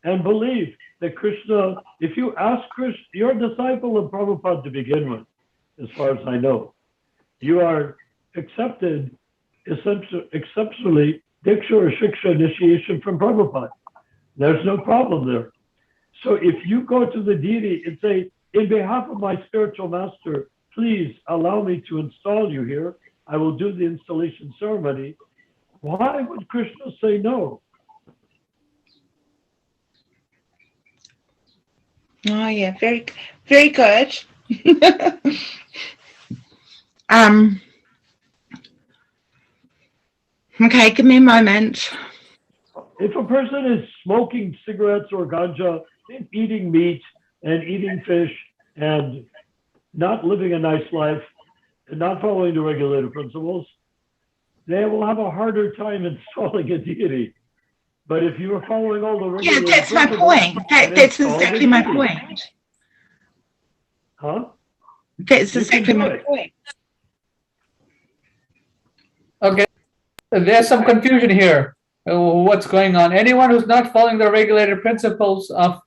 and believe that Krishna, if you ask Krishna, you're a disciple of Prabhupada to begin with, as far as I know. You are accepted exceptionally Diksha or Shiksha initiation from Prabhupada. There's no problem there. So if you go to the deity and say, in behalf of my spiritual master, please allow me to install you here, I will do the installation ceremony, why would Krishna say no? Oh yeah, very, very good. Okay, give me a moment. If a person is smoking cigarettes or ganja, and eating meat and eating fish and not living a nice life and not following the regulative principles, they will have a harder time installing a deity. But if you are following all the regulative Yeah, that's my point. That's exactly my point. Huh? That's You can exactly do my it. point. Okay, there's some confusion here. What's going on? Anyone who's not following the regulated principles of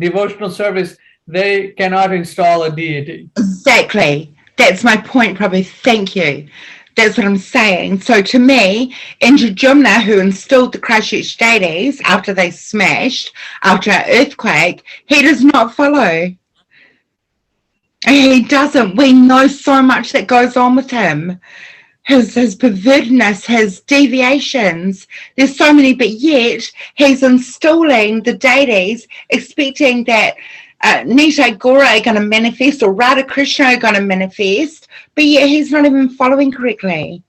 devotional service, they cannot install a deity. Exactly. That's my point, Prabhu. Thank you. That's what I'm saying. So to me, Indrajumna, who installed the Christchurch deities after they smashed, after an earthquake, he does not follow. He doesn't. We know so much that goes on with him. His pervertedness, his deviations. There's so many, but yet he's installing the deities, expecting that Nita Gora are going to manifest or Radha Krishna are going to manifest, but yet he's not even following correctly.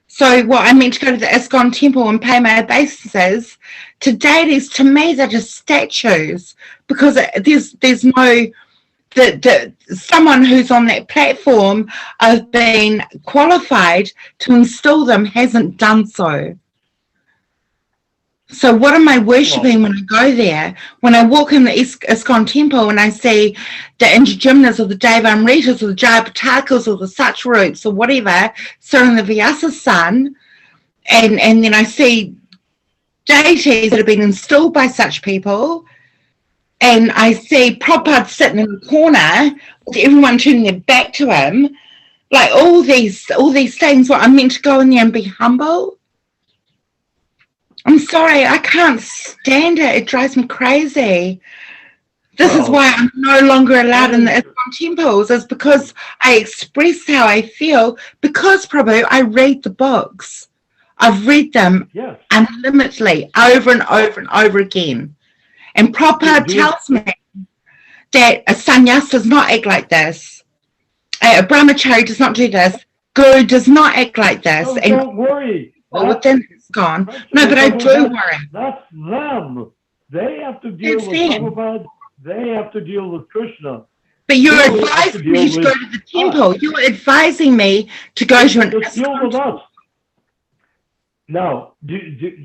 So what I meant to go to the ISKCON temple and pay my obeisances to deities, to me they're just statues, because there's no someone who's on that platform of being qualified to install them hasn't done so. So what am I worshipping when I go there? When I walk in the ISKCON temple and I see the Indrajumnas or the Devamritas or the Jayapatakas or the Satcharups or whatever serving the Vyasa sun, and then I see deities that have been installed by such people, and I see Prabhupada sitting in the corner with everyone turning their back to him, like all these things where I'm meant to go in there and be humble. I'm sorry, I can't stand it. It drives me crazy. This is why I'm no longer allowed in the ISKCON temples, is because I express how I feel, because, Prabhu, I read the books. I've read them unlimitedly over and over and over again. And Prabhupada tells me that a sannyas does not act like this. A brahmachari does not do this. Guru does not act like this. No, and don't worry. within it's gone. No, but I do worry. That's them. They have to deal with Prabhupada. They have to deal with Krishna. But you're advising me to go to the temple. You're advising me to go to an deal with us. Now,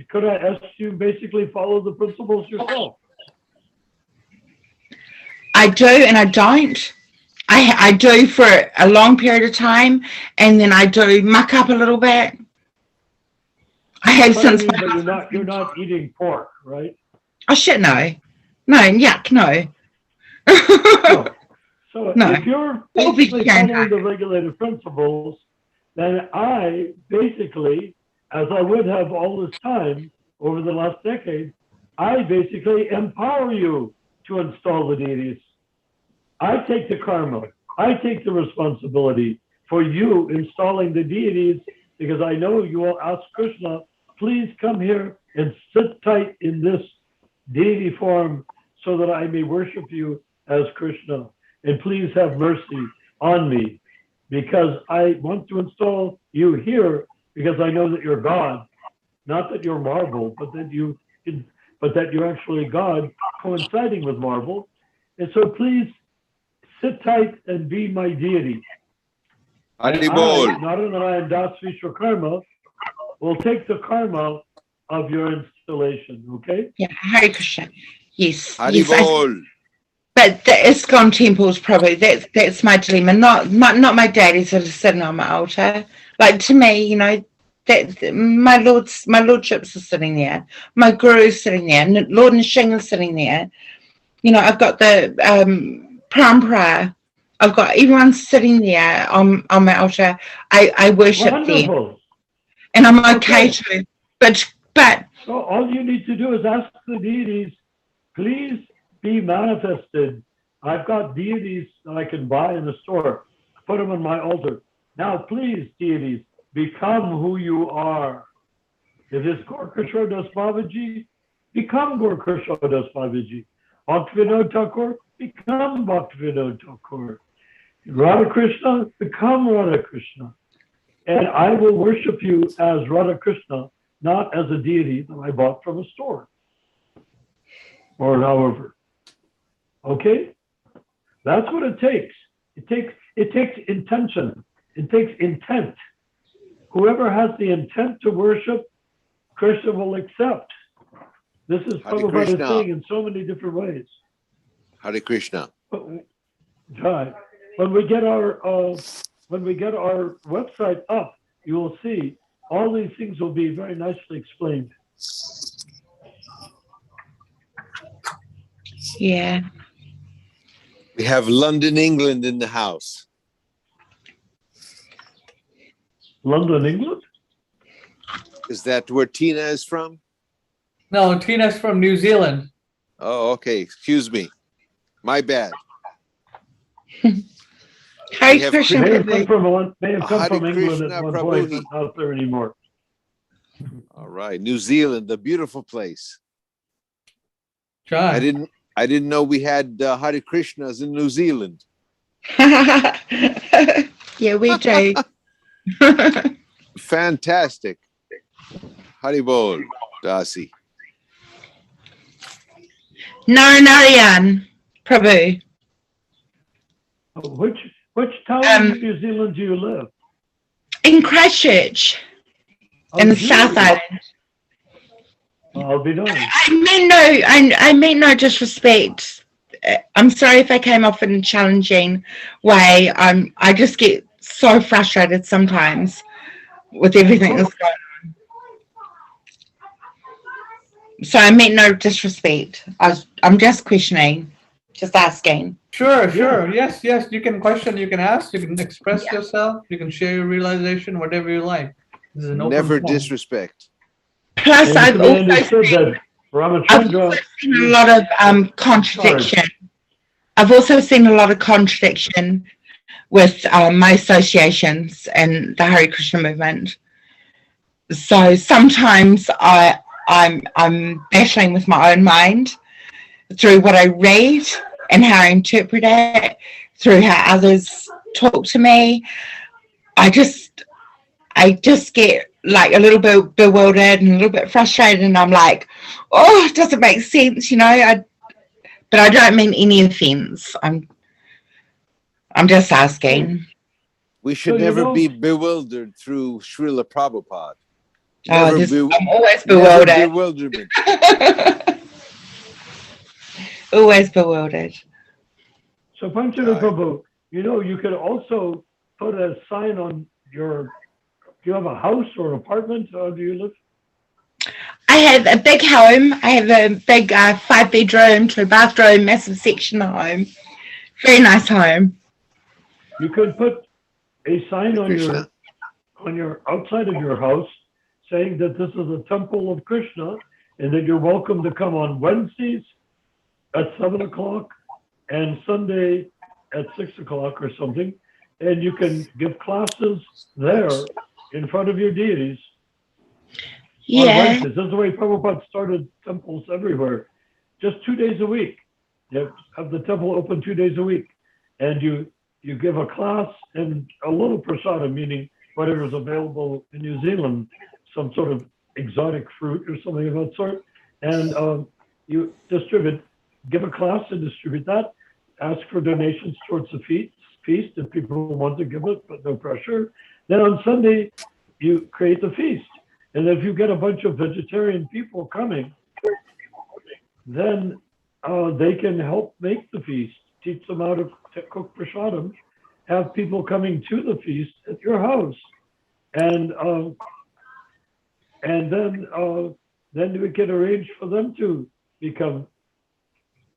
could I ask you basically follow the principles yourself? I do and I don't. I do for a long period of time, and then I do muck up a little bit. I have since. But you're not eating pork, right? Oh shit, no, yuck, no. So no. If you're basically following the regulative principles, then I basically, as I would have all this time over the last decade, I basically empower you to install the deities. I take the karma. I take the responsibility for you installing the deities, because I know you will ask Krishna, please come here and sit tight in this deity form so that I may worship you as Krishna. And please have mercy on me, because I want to install you here because I know that you're God, not that you're marble, but that you're actually God coinciding with marble. And so please sit tight and be my deity. Naranarayan Das Vishwakarma will take the karma of your installation, okay? Yeah, Hare Krishna. Yes. Haribol. But the ISKCON temples, probably that's my dilemma. Not my deities that are sitting on my altar. Like, to me, you know, that my lordships are sitting there, my guru's sitting there, Lord Nrsimha is sitting there. You know, I've got the Parampara. I've got everyone sitting there on my altar. I worship them. and I'm okay to. But So all you need to do is ask the deities, please be manifested. I've got deities that I can buy in the store. Put them on my altar. Now, please, deities, become who you are. If it's Gaur-Kishore Das Babaji, become Gaur-Kishore Das Babaji. Bhaktivinoda Thakur, become Bhaktivinoda Thakur. Radha Krishna, become Radha Krishna. And I will worship you as Radha Krishna, not as a deity that I bought from a store. Or however. Okay? That's what it takes. It takes intention. It takes intent. Whoever has the intent to worship, Krishna will accept. This is Prabhupada saying in so many different ways. Hare Krishna. Right. When we get our website up, you will see all these things will be very nicely explained. yeah. We have London, England in the house. London, England? Is that where Tina is from? No, Tina's from New Zealand. Oh, okay. Excuse me. My bad. Hare Krishna. May have come from Hare England Krishna, at one point, Prabhu. but not there anymore. All right. New Zealand, a beautiful place. Try. I didn't know we had Hare Krishnas in New Zealand. Yeah, we do. Fantastic. Haribol, Dasi. Narayana, Prabhu. Which town in New Zealand do you live? In Christchurch, in the South Island. I'll be done. I mean no disrespect. I'm sorry if I came off in a challenging way. I just get so frustrated sometimes with everything that's going on. So I meant no disrespect. I'm just questioning, just asking. Sure. Yes. You can question, you can ask, you can express yourself, you can share your realization, whatever you like. This is an open Never forum. disrespect. Plus, I've also seen Ramachandra. a lot of contradiction. I've also seen a lot of contradiction with my associations and the Hare Krishna movement. So sometimes I'm battling with my own mind through what I read and how I interpret it, through how others talk to me. I just get like a little bit bewildered and a little bit frustrated, and I'm like, oh, it doesn't make sense, but I don't mean any offense. I'm just asking. We should never be bewildered through Srila Prabhupada. I'm always bewildered. Bewilderment. Always bewildered. So Panchana Prabhu, you could also put a sign on do you have a house or an apartment? Or do you live? I have a big home. I have a big 5-bedroom, 2-bathroom, massive section home. Very nice home. You could put a sign on your outside of your house saying that this is a temple of Krishna and that you're welcome to come on Wednesdays at 7 o'clock and Sunday at 6 o'clock or something. And you can give classes there in front of your deities. Yeah. This is the way Prabhupada started temples everywhere. Just 2 days a week. You have the temple open 2 days a week. And you give a class and a little prasada, meaning whatever is available in New Zealand, some sort of exotic fruit or something of that sort. And you give a class and distribute that. Ask for donations towards the feast if people want to give it, but no pressure. Then on Sunday, you create the feast. And if you get a bunch of vegetarian people coming, then they can help make the feast, teach them how to cook prasadam, have people coming to the feast at your house. And then we can arrange for them to become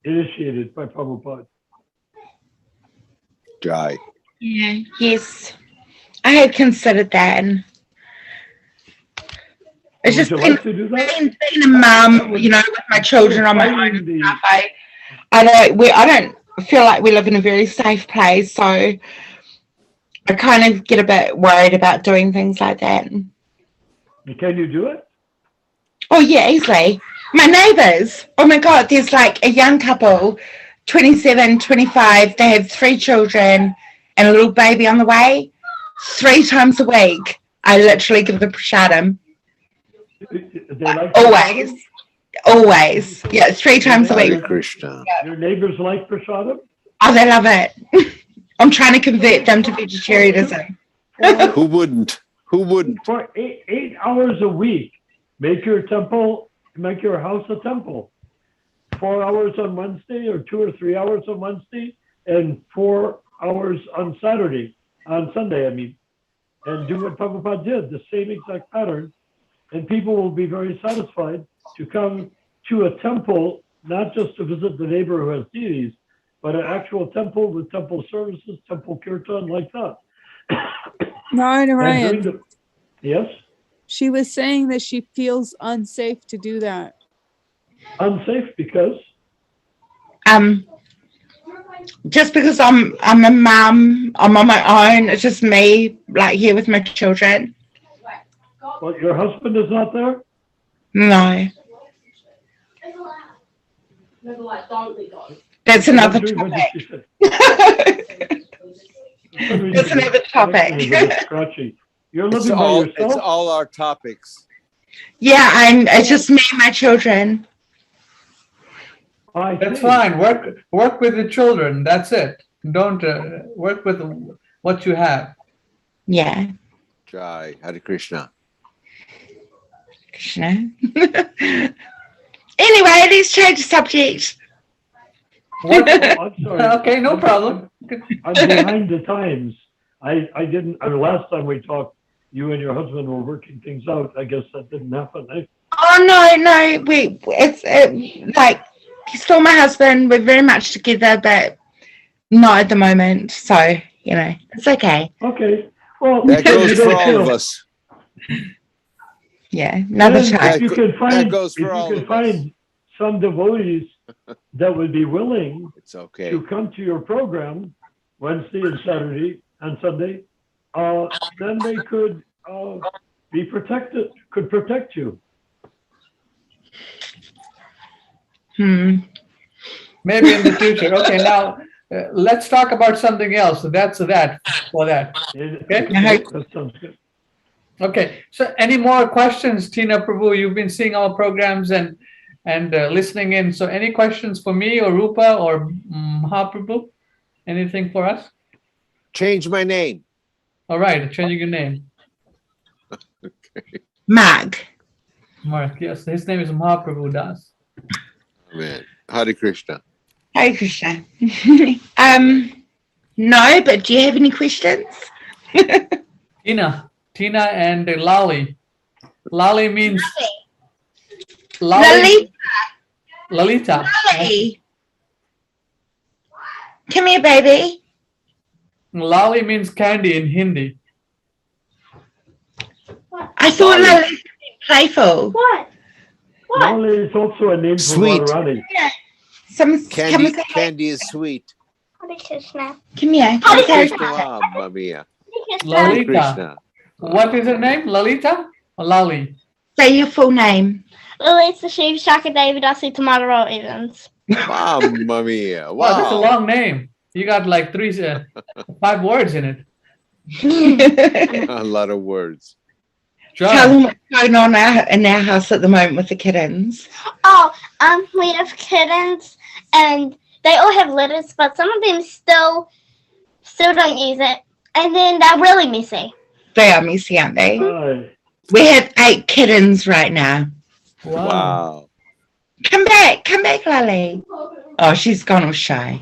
initiated by Prabhupada. Jai. Yeah. Yes. I had considered that. It's Would just you being, like to do that? being a mum, you know, with my children on my own and stuff. I don't feel like we live in a very safe place, so I kind of get a bit worried about doing things like that. Can you do it? Oh yeah, easily. My neighbors, oh my God, there's like a young couple, 27, 25, they have 3 children and a little baby on the way. 3 times a week, I literally give them prasadam. They like Always. Always. Yeah, 3 times a Hare week. Krishna. Your neighbors like prasadam? Oh, they love it. I'm trying to convert them to vegetarianism. Who wouldn't? Who wouldn't? For 8 hours a week, make your house a temple. 4 hours on Wednesday, or 2 or 3 hours on Wednesday, and 4 hours on Sunday, I mean. And do what Prabhupada did, the same exact pattern. And people will be very satisfied to come to a temple, not just to visit the neighbor who has deities, but an actual temple with temple services, temple kirtan, like that. Ryan. Yes? She was saying that she feels unsafe to do that. Unsafe because? Just because I'm a mum, I'm on my own. It's just me, like here with my children. Well, your husband is not there? No. That's another topic. That's another topic. You're living by yourself? It's all our topics. Yeah, it's just me and my children. That's fine. Work with the children. That's it. Don't work with what you have. Yeah. Jai, Hare Krishna. Krishna. Anyway, let's change the subject. I'm sorry. Okay, no problem. I'm behind the times. I didn't. Last time we talked, you and your husband were working things out. I guess that didn't happen. Oh no, it's like he's still my husband. We're very much together, but not at the moment. So it's okay. Okay. Well, that goes for all of us. Yeah, another time. If you can find, goes for all of us. Some devotees that would be willing it's okay. to come to your program Wednesday and Saturday and Sunday, then they could be protected, could protect you. Maybe in the future. Okay, now let's talk about something else. So that's that for that. Okay. That sounds good. Okay. So, any more questions, Tina Prabhu? You've been seeing our programs and listening in. So, any questions for me or Rupa or Mahaprabhu? Anything for us? Change my name. All right, changing your name. Okay. Mark. Mark. Yes, his name is Mahaprabhu Das. Amen. Hare Krishna. Hare Krishna. No, but do you have any questions? Tina and Lali. Lali means Lalita. Lalita. Lali. Come here, baby. Lali means candy in Hindi. I thought Lalita meant playful. What? Lali is also a name for Sweet. Radharani. Yeah. Candy is sweet. Hare Krishna. Come here. Hare Come Krishna. Mamma mia. Lalita. Krishna. What is her name? Lalita or Lali? Say your full name. Lalita Shiv Shaka Devotee Tomorrow Evans. Mamma mia. Wow, that's a Wow. long name. You got like 5 words in it. A lot of words. Tell John. them what's going on in our house at the moment with the kittens. Oh, we have kittens and they all have litters, but some of them still don't use it. And then they're really messy. They are messy, aren't they? Hi. We have 8 kittens right now. Wow. Come back, Lily. Oh, she's gone all shy.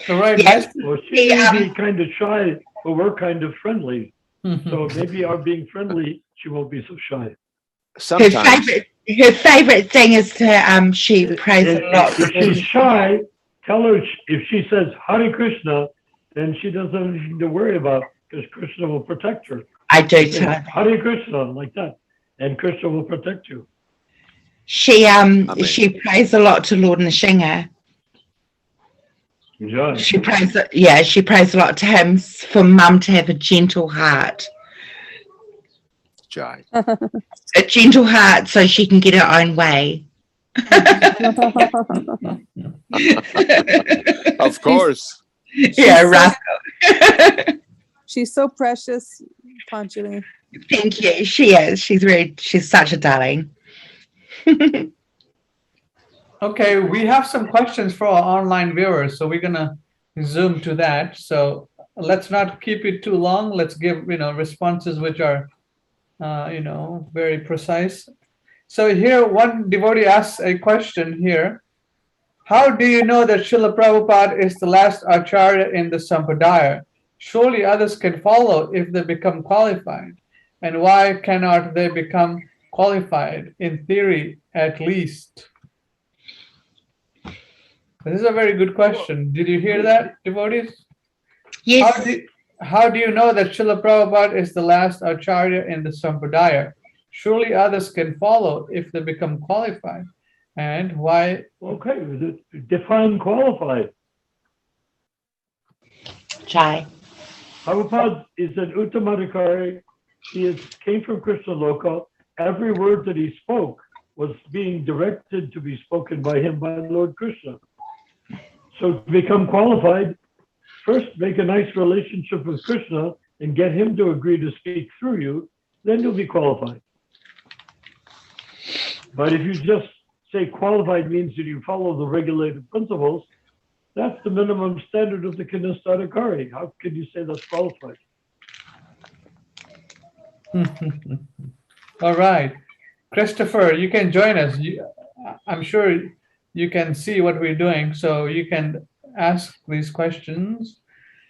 So right. Yes. Well, she may be kind of shy, but we're kind of friendly. Mhm. So maybe our being friendly, she won't be so shy. Sometimes. Her favorite thing is to she prays a lot. If she's shy, tell her if she says Hare Krishna, then she doesn't have anything to worry about because Krishna will protect her. I do Say, too. Hare Krishna, like that. And Krishna will protect you. She prays a lot to Lord Nrsimha. Enjoy. She prays a lot to him for Mum to have a gentle heart. Jai. A gentle heart so she can get her own way. Of course. Yeah, Russell. She's so precious, Panchali. Thank you. She is. She's such a darling. Okay, we have some questions for our online viewers, so we're gonna zoom to that. So let's not keep it too long. Let's give responses which are very precise. So here one devotee asks a question here. How do you know that Srila Prabhupada is the last Acharya in the Sampadaya? Surely others can follow if they become qualified. And why cannot they become qualified, in theory at least? This is a very good question. Did you hear that, devotees? Yes. How do you know that Srila Prabhupada is the last Acharya in the Sampadaya? Surely others can follow if they become qualified. And why? Okay, define qualified. Jai. Prabhupada is an Uttamadhikari. He came from Krishna Loka. Every word that he spoke was being directed to be spoken by him by Lord Krishna. So to become qualified, first make a nice relationship with Krishna and get him to agree to speak through you, then you'll be qualified. But if you just say qualified means that you follow the regulated principles, that's the minimum standard of the Kanistadikari. How can you say that's qualified? All right. Christopher, you can join us. I'm sure you can see what we're doing, so you can ask these questions.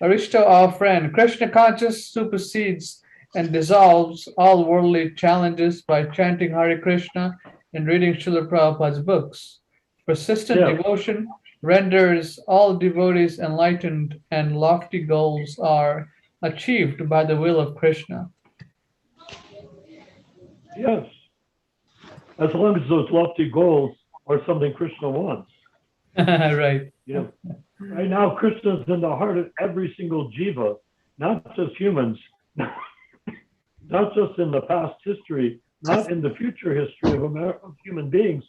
Aristo, our friend, Krishna conscious supersedes and dissolves all worldly challenges by chanting Hare Krishna and reading Srila Prabhupada's books. Persistent devotion renders all devotees enlightened, and lofty goals are achieved by the will of Krishna. Yes. As long as those lofty goals are something Krishna wants. Right. Right now, Krishna's in the heart of every single jiva, not just humans, not just in the past history, not in the future history of human beings,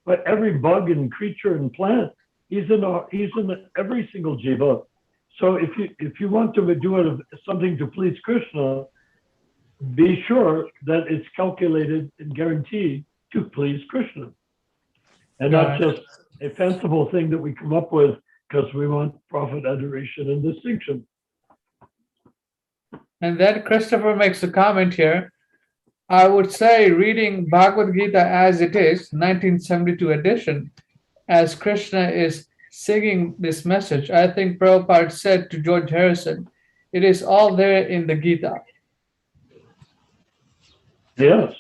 but every bug and creature and plant. He's in every single jiva. So if you want to do something to please Krishna, be sure that it's calculated and guaranteed to please Krishna, and not just a fanciful thing that we come up with because we want profit, adoration, and distinction. And then Christopher makes a comment here. I would say reading Bhagavad Gita as it is, 1972 edition, as Krishna is singing this message. I think Prabhupada said to George Harrison, it is all there in the Gita. Yes.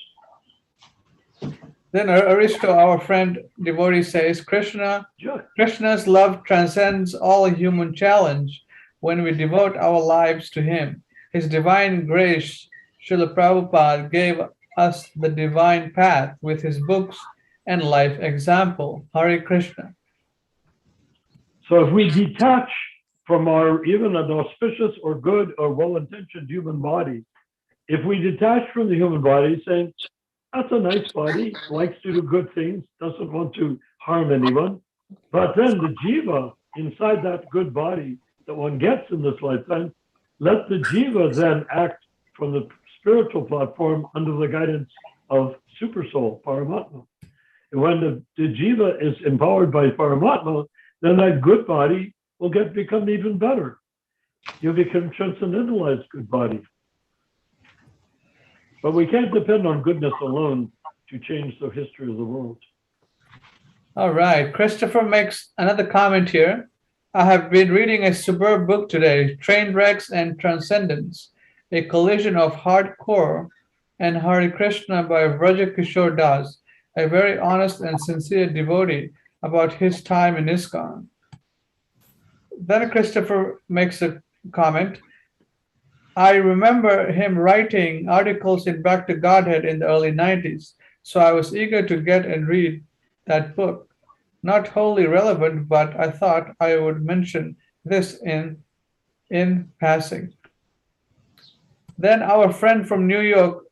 Then Aristo, our friend devotee, says, Krishna's love transcends all human challenge when we devote our lives to him. His divine grace, Srila Prabhupada, gave us the divine path with his books and life example. Hare Krishna. So if we detach from even an auspicious or good or well-intentioned human body, if we detach from the human body saying, that's a nice body, likes to do good things, doesn't want to harm anyone, but then the jiva inside that good body that one gets in this lifetime, let the jiva then act from the spiritual platform under the guidance of Super Soul, Paramatma. And when the jiva is empowered by Paramatma, then that good body will become even better. You'll become transcendentalized good body. But we can't depend on goodness alone to change the history of the world. All right. Christopher makes another comment here. I have been reading a superb book today, Trainwrecks and Transcendence, a collision of hardcore and Hare Krishna by Vraja Kishore Das, a very honest and sincere devotee about his time in ISKCON. Then Christopher makes a comment. I remember him writing articles in Back to Godhead in the early 90s, so I was eager to get and read that book. Not wholly relevant, but I thought I would mention this in passing. Then our friend from New York,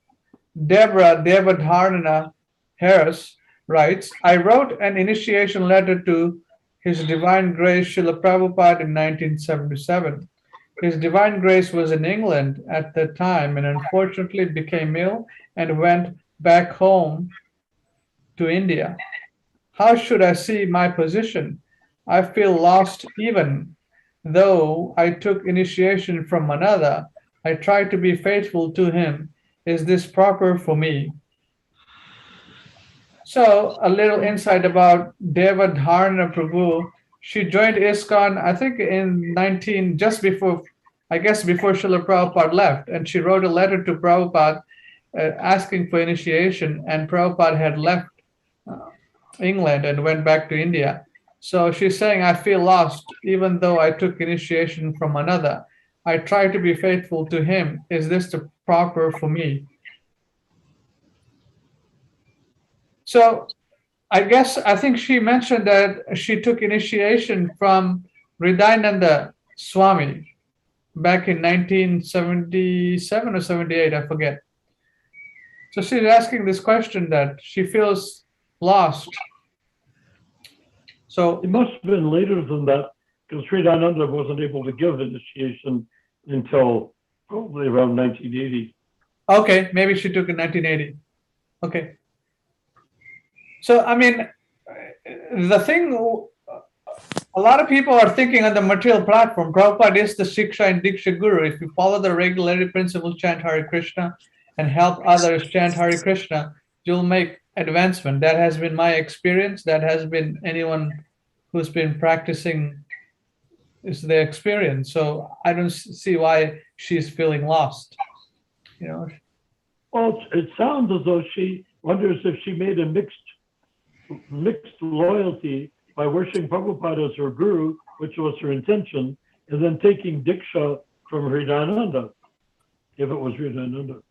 Deborah Devotee Harris, writes, I wrote an initiation letter to His Divine Grace Srila Prabhupada in 1977. His Divine Grace was in England at the time and unfortunately became ill and went back home to India. How should I see my position? I feel lost even though I took initiation from another. I try to be faithful to him. Is this proper for me? So, a little insight about Devadharana Prabhu. She joined ISKCON, I think, in 19, just before, I guess, before Srila Prabhupada left. And she wrote a letter to Prabhupada asking for initiation. And Prabhupada had left England and went back to India. So she's saying, I feel lost, even though I took initiation from another. I try to be faithful to him. Is this the proper for me? So I think she mentioned that she took initiation from Hridayananda Swami back in 1977 or 78, I forget. So she's asking this question that she feels lost. So It must have been later than that, because Hridayananda wasn't able to give initiation until probably around 1980. okay, maybe she took in 1980. Okay. So, I mean, the thing, a lot of people are thinking on the material platform, Prabhupada is the Shiksha and Diksha Guru. If you follow the regulatory principles, chant Hare Krishna, and help others chant Hare Krishna, you'll make advancement. That has been my experience. That has been anyone who's been practicing is their experience. So I don't see why she's feeling lost. You know. Well, it sounds as though she wonders if she made a mixed loyalty by worshiping Prabhupada as her guru, which was her intention, and then taking Diksha from Hridayananda, if it was Hridayananda.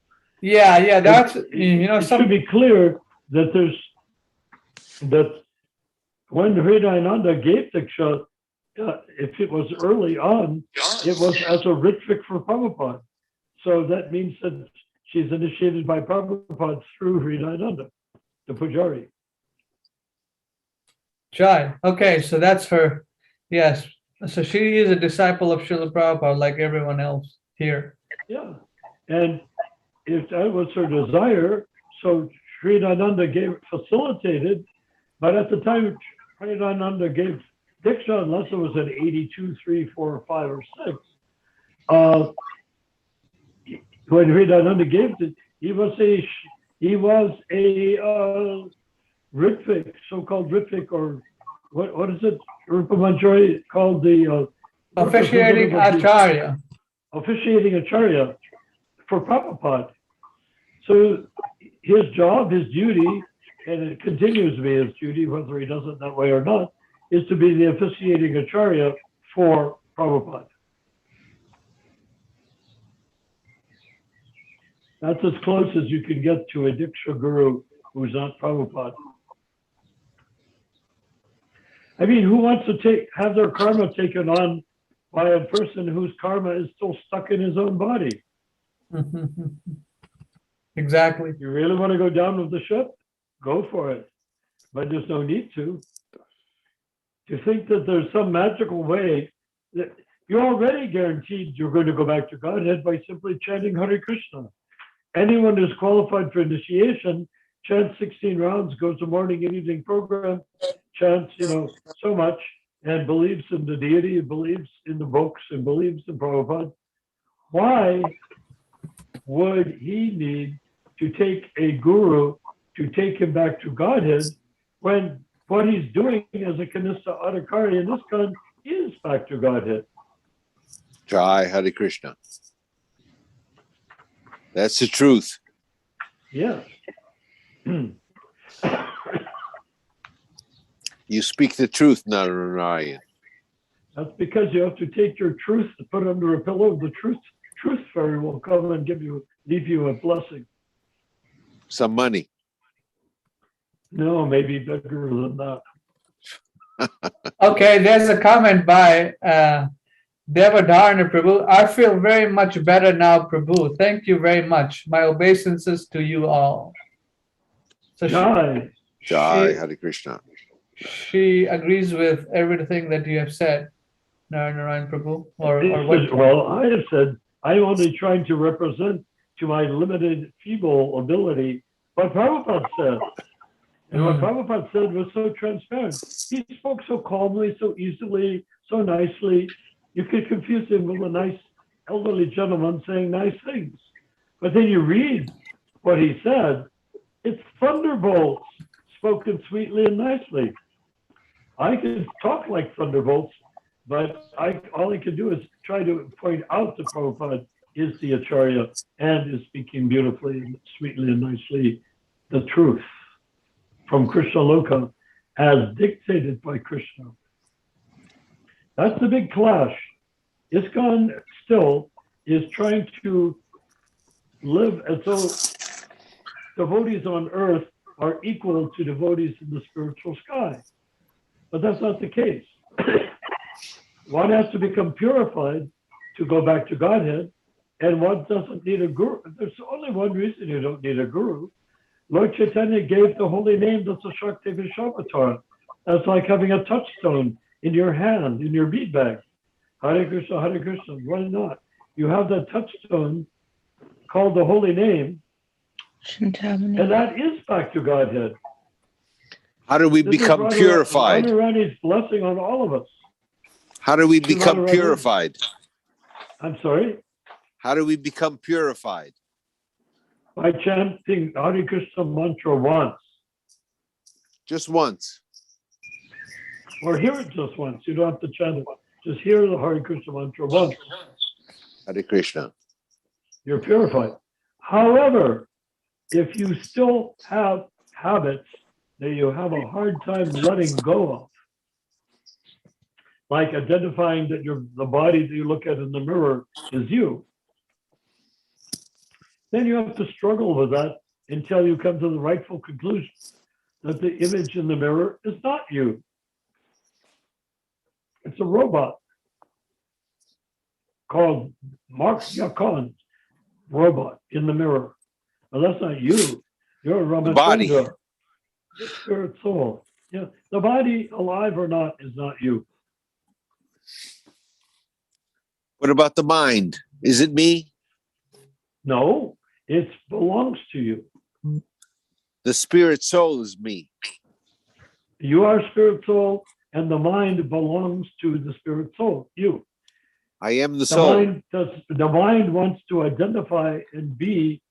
Yeah, that's, you know, it should be clear that when Hridayananda gave Diksha, if it was early on, it was as a ritvik for Prabhupada. So that means that she's initiated by Prabhupada through Hridayananda, the Pujari. Jai. Okay, so that's her. Yes. So she is a disciple of Srila Prabhupada like everyone else here. Yeah. And if that was her desire, so Hridayananda facilitated, but at the time Hridayananda gave Diksha, unless it was at 82, 3, 4, 5, or 6, when Hridayananda gave it, he was a Ritvik, so-called Ritvik, or what is it? Rupa Manjari called the officiating Acharya. Officiating Acharya for Prabhupada. So his job, his duty, and it continues to be his duty, whether he does it that way or not, is to be the officiating Acharya for Prabhupada. That's as close as you can get to a Diksha Guru who's not Prabhupada. I mean, who wants to have their karma taken on by a person whose karma is still stuck in his own body? Exactly. You really want to go down with the ship? Go for it. But there's no need to. To think that there's some magical way that you're already guaranteed you're going to go back to Godhead by simply chanting Hare Krishna. Anyone who's qualified for initiation chants 16 rounds, goes to morning and evening program, chants, so much, and believes in the deity, and believes in the books, and believes in Prabhupada. Why would he need to take a guru to take him back to Godhead when what he's doing as a Kanista Adhikari in ISKCON is back to Godhead? Jai Hare Krishna. That's the truth. Yeah. You speak the truth, Narayan. That's because you have to take your truth and put it under a pillow of the truth truth fairy will come and leave you a blessing. Some money. No, maybe bigger than that. Okay, there's a comment by Devotee, Prabhu. I feel very much better now, Prabhu. Thank you very much. My obeisances to you all. So Jai. Jai, Hare Krishna. she agrees with everything that you have said, Narayan Prabhu. Or what? Well, I have said I'm only trying to represent to my limited, feeble ability what Prabhupada said. And what Prabhupada said was so transparent. He spoke so calmly, so easily, so nicely. You could confuse him with a nice elderly gentleman saying nice things. But then you read what he said, it's thunderbolts spoken sweetly and nicely. I can talk like thunderbolts, but all I can do is try to point out to Prabhupada is the Acharya and is speaking beautifully and sweetly and nicely the truth from Krishna Loka as dictated by Krishna. That's the big clash. ISKCON still is trying to live as though devotees on earth are equal to devotees in the spiritual sky. But that's not the case. One has to become purified to go back to Godhead, and one doesn't need a guru. There's only one reason you don't need a guru. Lord Chaitanya gave the holy name that's a Shakti Vishavatar. That's like having a touchstone in your hand, in your bead bag. Hare Krishna, Hare Krishna. Why not? You have that touchstone called the holy name, and that is back to Godhead. How do we become purified? Radharani's blessing on all of us. How do we become purified? I'm sorry? How do we become purified? By chanting Hare Krishna mantra once. Just once. Or hear it just once. You don't have to chant it. Just hear the Hare Krishna mantra once. Hare Krishna. You're purified. However, if you still have habits that you have a hard time letting go of, like identifying that the body that you look at in the mirror is you, then you have to struggle with that until you come to the rightful conclusion that the image in the mirror is not you. It's a robot called Mark Yakon's robot in the mirror. Well, that's not you. You're a Ramachandra. Spirit soul. Yeah, the body, alive or not, is not you. What about the mind? Is it me? No, it belongs to you. The spirit soul is me. You are spirit soul, and the mind belongs to the spirit soul, you. I am the soul. The mind wants to identify and be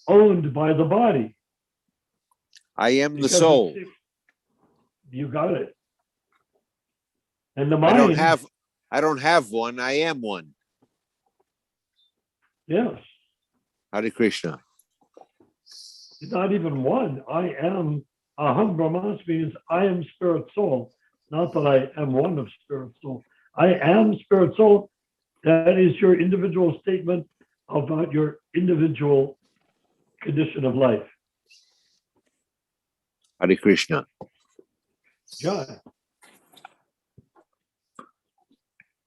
owned by the body. I am the soul. You got it. And the mind. I don't have one. I am one. Yes. Hare Krishna. It's not even one. I am Aham Brahmasmi means I am spirit soul. Not that I am one of spirit soul. I am spirit soul. That is your individual statement about your individual condition of life. Hare Krishna. Yeah.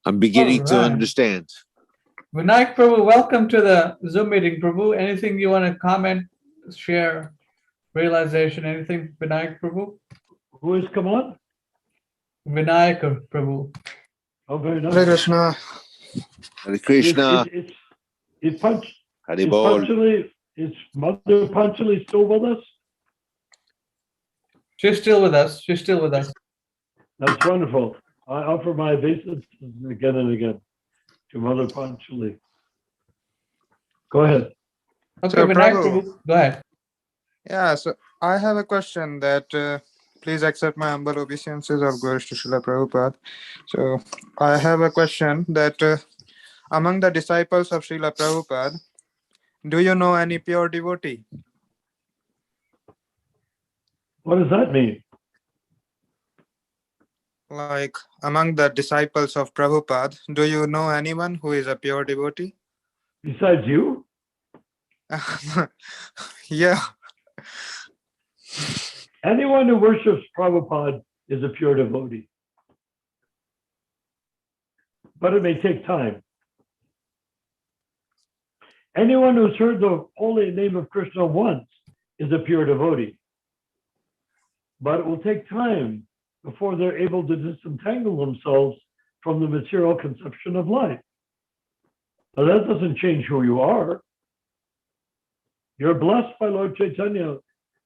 I'm beginning to understand. Vinayak Prabhu, welcome to the Zoom meeting. Prabhu, anything you want to comment, share, realization, anything, Vinayak Prabhu? Who has come on? Vinayak Prabhu. Oh, very nice. Hare Krishna. Hare Krishna. Is Mother Panchali still with us? She's still with us. She's still with us. That's wonderful. I offer my obeisances again and again to Mother Panchali. Go ahead. Okay, So, Vinayak Prabhu. Prabhu, go ahead. Yeah, so I have a question that please accept my humble obeisances of glories to Srila Prabhupada. So I have a question that among the disciples of Srila Prabhupada, do you know any pure devotee? What does that mean? Like among the disciples of Prabhupada, do you know anyone who is a pure devotee? Besides you? Yeah. Anyone who worships Prabhupada is a pure devotee. But it may take time. Anyone who's heard the holy name of Krishna once is a pure devotee. But it will take time before they're able to disentangle themselves from the material conception of life. Now, that doesn't change who you are. You're blessed by Lord Chaitanya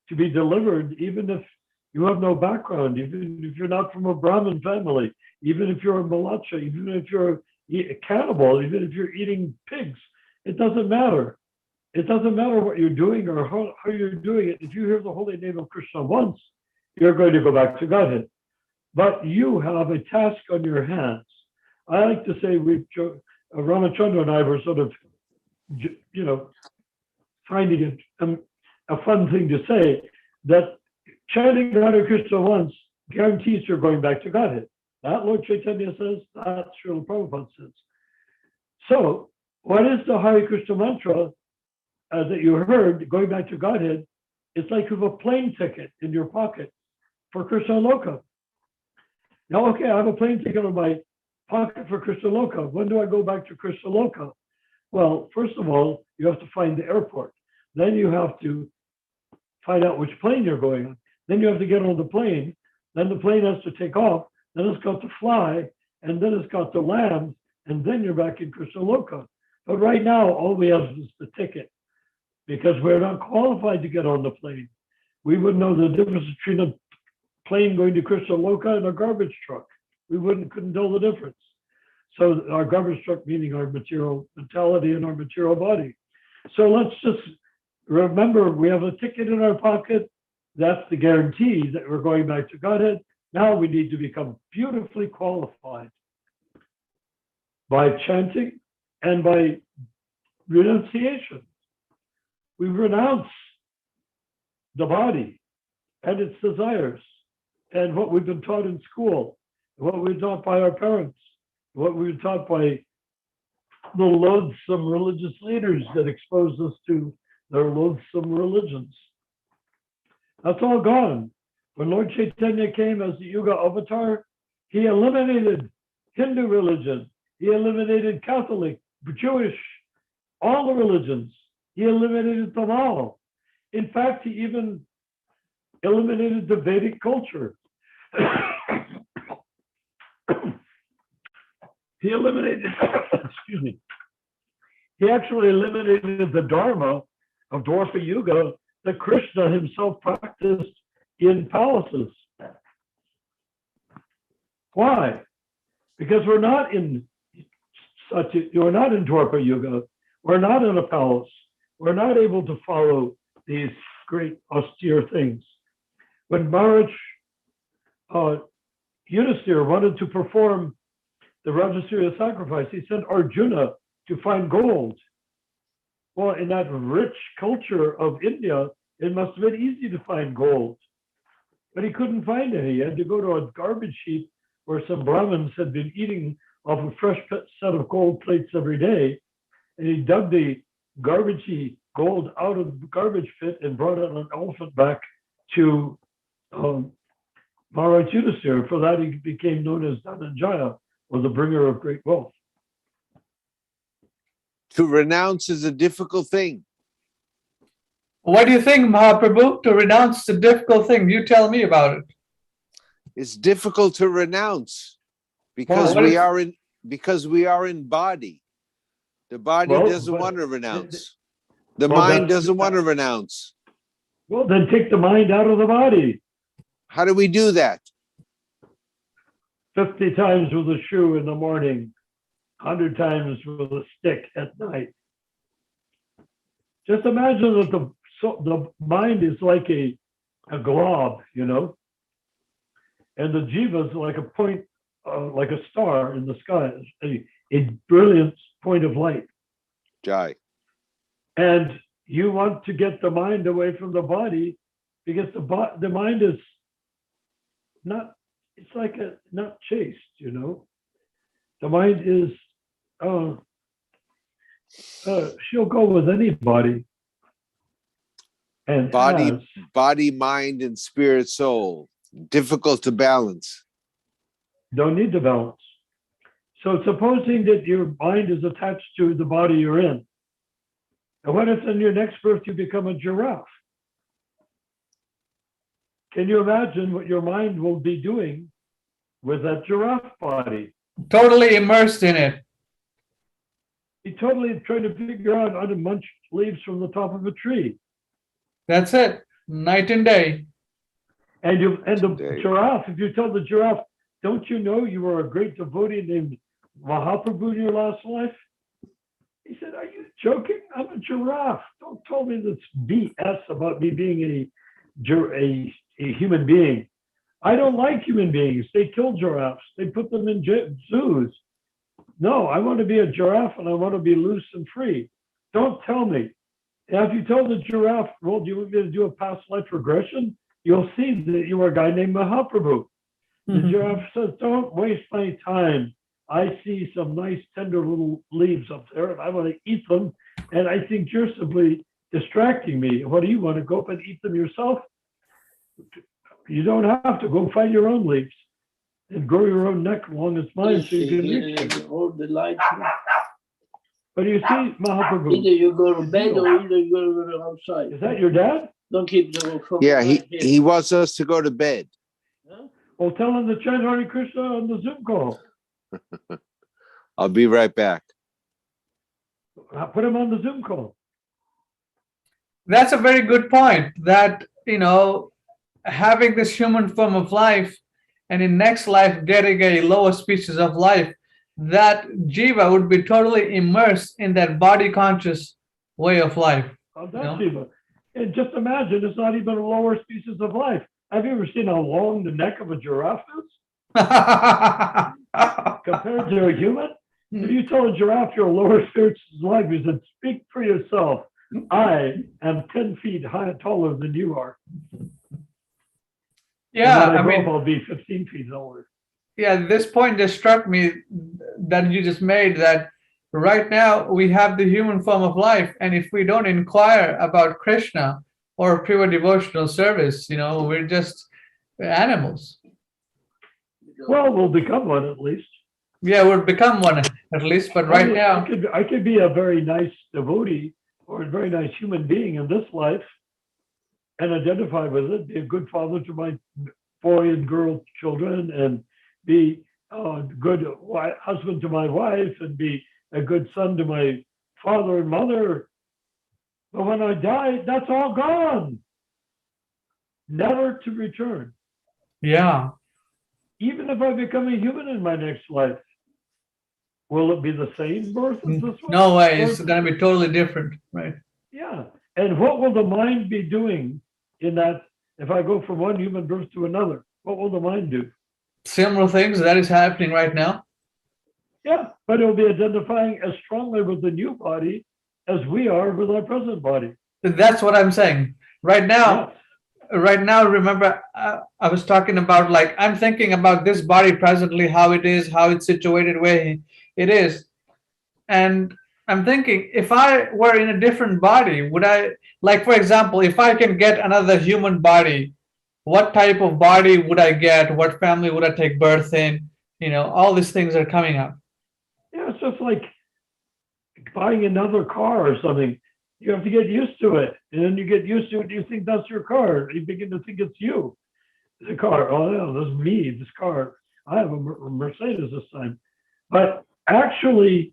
to be delivered, even if you have no background, even if you're not from a Brahmin family, even if you're a Malacha, even if you're a cannibal, even if you're eating pigs. It doesn't matter. It doesn't matter what you're doing or how you're doing it. If you hear the holy name of Krishna once, you're going to go back to Godhead. But you have a task on your hands. I like to say, Ramachandra and I were sort of, finding it a fun thing to say, that chanting Hare Krishna once guarantees you're going back to Godhead. That Lord Chaitanya says, that Srila Prabhupada says. So, what is the Hare Krishna mantra that you heard going back to Godhead? It's like you have a plane ticket in your pocket for Krishna Loka. Now, okay, I have a plane ticket in my pocket for Krishna Loka. When do I go back to Krishna Loka? Well, first of all, you have to find the airport. Then you have to find out which plane you're going on. Then you have to get on the plane. Then the plane has to take off. Then it's got to fly. And then it's got to land. And then you're back in Krishna Loka. But right now, all we have is the ticket, because we're not qualified to get on the plane. We wouldn't know the difference between a plane going to Krishna Loka and a garbage truck. We couldn't tell the difference. So our garbage truck meaning our material mentality and our material body. So let's just remember, we have a ticket in our pocket. That's the guarantee that we're going back to Godhead. Now we need to become beautifully qualified by chanting and by renunciation. We renounce the body and its desires and what we've been taught in school, what we've been taught by our parents, what we've been taught by the loathsome religious leaders that exposed us to their loathsome religions. That's all gone. When Lord Chaitanya came as the Yuga avatar, he eliminated Hindu religion. He eliminated Catholic, Jewish, all the religions. He eliminated them all. In fact, he even eliminated the Vedic culture. He eliminated, excuse me, he actually eliminated the Dharma of Dwarfa Yuga that Krishna himself practiced in palaces. Why? Because we're not in you're not in Dwarpa Yuga. We're not in a palace. We're not able to follow these great austere things. When Maharaj Yudhisthira wanted to perform the Rajasuya sacrifice, he sent Arjuna to find gold. Well, in that rich culture of India, it must have been easy to find gold. But he couldn't find any. He had to go to a garbage heap where some Brahmins had been eating off a fresh set of gold plates every day. And he dug the garbagey gold out of the garbage pit and brought it on an elephant back to Maharaj Yudhisthira. For that, he became known as Dhananjaya, or the bringer of great wealth. To renounce is a difficult thing. What do you think, Mahaprabhu? To renounce is a difficult thing. You tell me about it. It's difficult to renounce because we are in body. The body doesn't want to renounce. The mind doesn't want to renounce. Well, then take the mind out of the body. How do we do that? 50 times with a shoe in the morning, 100 times with a stick at night. Just imagine that the mind is like a glob, you know, and the jiva is like a point, like a star in the sky, a brilliant point of light. Jai. And you want to get the mind away from the body because the mind is not, it's like not chaste, you know. The mind is, she'll go with anybody. And body, mind, and spirit, soul. Difficult to balance. Don't need to balance. So supposing that your mind is attached to the body you're in, and what if in your next birth you become a giraffe? Can you imagine what your mind will be doing with that giraffe body? Totally immersed in it. You're totally trying to figure out how to munch leaves from the top of a tree. That's it. Night and day. And the giraffe, if you tell the giraffe, don't you know you were a great devotee named Mahaprabhu in your last life? He said, are you joking? I'm a giraffe. Don't tell me this BS about me being a human being. I don't like human beings. They kill giraffes. They put them in zoos. No, I want to be a giraffe and I want to be loose and free. Don't tell me. Now, if you tell the giraffe, well, do you want me to do a past life regression? You'll see that you are a guy named Mahaprabhu. The giraffe says, don't waste my time. I see some nice tender little leaves up there and I want to eat them. And I think you're simply distracting me. What do you want to go up and eat them yourself? You don't have to. Go find your own leaves and grow your own neck along its mine so you can reach them. Hold the light. But you see, Mahaprabhu. Either you go to bed or either you go to the outside. Is that your dad? Don't keep the phone. Yeah, he wants us to go to bed. Huh? Well, tell him to chant Hare Krishna on the Zoom call. I'll be right back. Put him on the Zoom call. That's a very good point, that, having this human form of life and in next life getting a lower species of life, that jiva would be totally immersed in that body conscious way of life. Oh, that's jiva. And just imagine, it's not even a lower species of life. Have you ever seen how long the neck of a giraffe is? Compared to a human? If you tell a giraffe you're a lower species of life, you said, speak for yourself. I am 10 feet high, taller than you are. Yeah, I mean, I'll be 15 feet taller. Yeah, this point just struck me that you just made, that right now we have the human form of life, and if we don't inquire about Krishna or pure devotional service, we're just animals. Well, we'll become one at least. Yeah, we'll become one at least, but right now I could be a very nice devotee or a very nice human being in this life and identify with it, be a good father to my boy and girl children, and be a good husband to my wife, and be a good son to my father and mother. But when I die, that's all gone. Never to return. Yeah. Even if I become a human in my next life, will it be the same birth as this one? No way, it's going to be totally different, right? Yeah. And what will the mind be doing in that, if I go from one human birth to another? What will the mind do? Similar things that is happening right now. Yeah, but it'll be identifying as strongly with the new body as we are with our present body. That's what I'm saying. Right now, remember, I was talking about, like, I'm thinking about this body presently, how it is, how it's situated, where it is. And I'm thinking, if I were in a different body, would I, like, for example, if I can get another human body, what type of body would I get? What family would I take birth in? All these things are coming up. Yeah, it's just like buying another car or something. You have to get used to it. And then you get used to it, you think that's your car. You begin to think it's you. The car, oh yeah, that's me, this car. I have a Mercedes this time. But actually,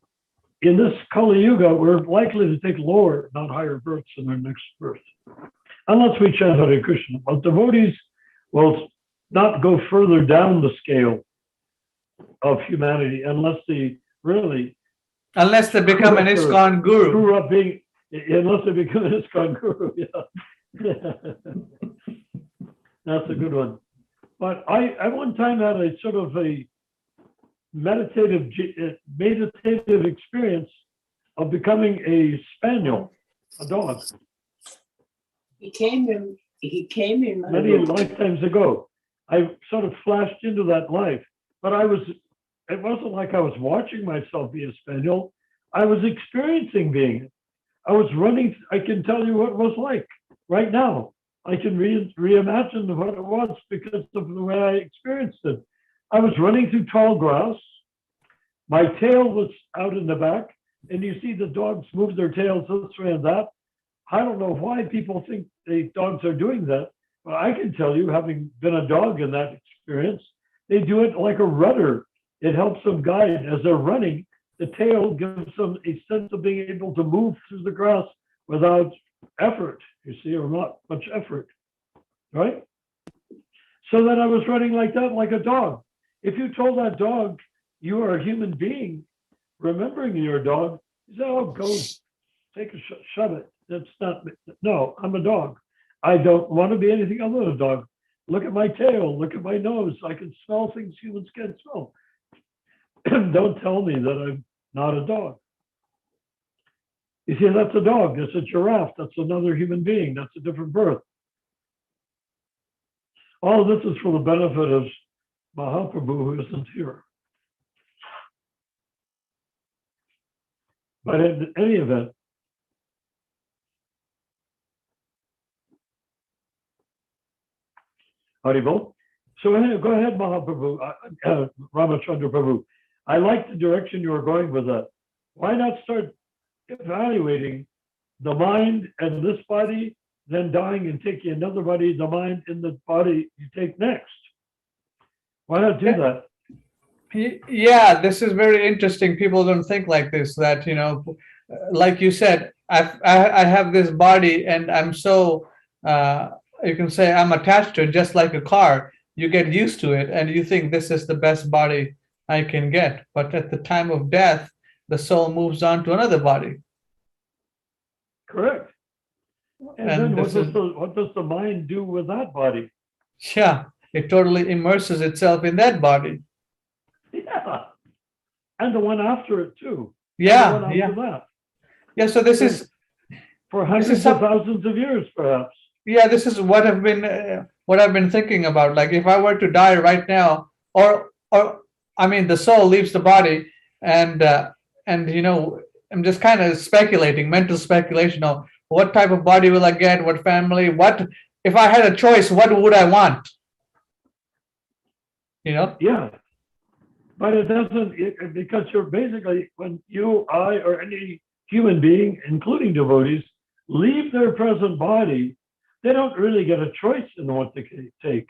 in this Kali Yuga, we're likely to take lower, not higher births in our next birth. Unless we chant Hare Krishna. But devotees will not go further down the scale of humanity unless they really... Unless they become an ISKCON guru. Grew up being... Unless they become an ISKCON guru, yeah. That's a good one. But I at one time had a sort of a meditative experience of becoming a spaniel, a dog. He came in many lifetimes ago. I sort of flashed into that life, but it wasn't like I was watching myself be a spaniel. I was experiencing being it. I was running. I can tell you what it was like right now. I can reimagine what it was because of the way I experienced it. I was running through tall grass. My tail was out in the back, and you see the dogs move their tails this way and that. I don't know why people think the dogs are doing that, but I can tell you, having been a dog in that experience, they do it like a rudder. It helps them guide as they're running. The tail gives them a sense of being able to move through the grass without effort, you see, or not much effort, right? So then I was running like that, like a dog. If you told that dog you are a human being, remembering you're a dog, you say, oh, go take a shove it. That's not, no, I'm a dog. I don't want to be anything other than a dog. Look at my tail, look at my nose. I can smell things humans can't smell. Don't tell me that I'm not a dog. You see, that's a dog, that's a giraffe, that's another human being, that's a different birth. All of this is for the benefit of Mahaprabhu, who isn't here. But in any event, Haribol. So go ahead, Mahaprabhu, Ramachandra Prabhu. I like the direction you were going with that. Why not start evaluating the mind and this body, then dying and taking another body, the mind in the body you take next? Why not do that? Yeah, this is very interesting. People don't think like this, that, like you said, I have this body and I'm so, you can say I'm attached to it, just like a car. You get used to it and you think this is the best body I can get. But at the time of death, the soul moves on to another body. Correct. And then what does the mind do with that body? Yeah, it totally immerses itself in that body. Yeah. And the one after it too. Yeah, and the one after that. Yeah, so this is for hundreds of thousands of years, perhaps. Yeah, this is what I've been thinking about. Like if I were to die right now, or I mean, the soul leaves the body, and I'm just kind of speculating, mental speculation of what type of body will I get, what family, what if I had a choice, what would I want? Yeah, but it doesn't, because you're basically, when you, I, or any human being, including devotees, leave their present body, they don't really get a choice in what they take.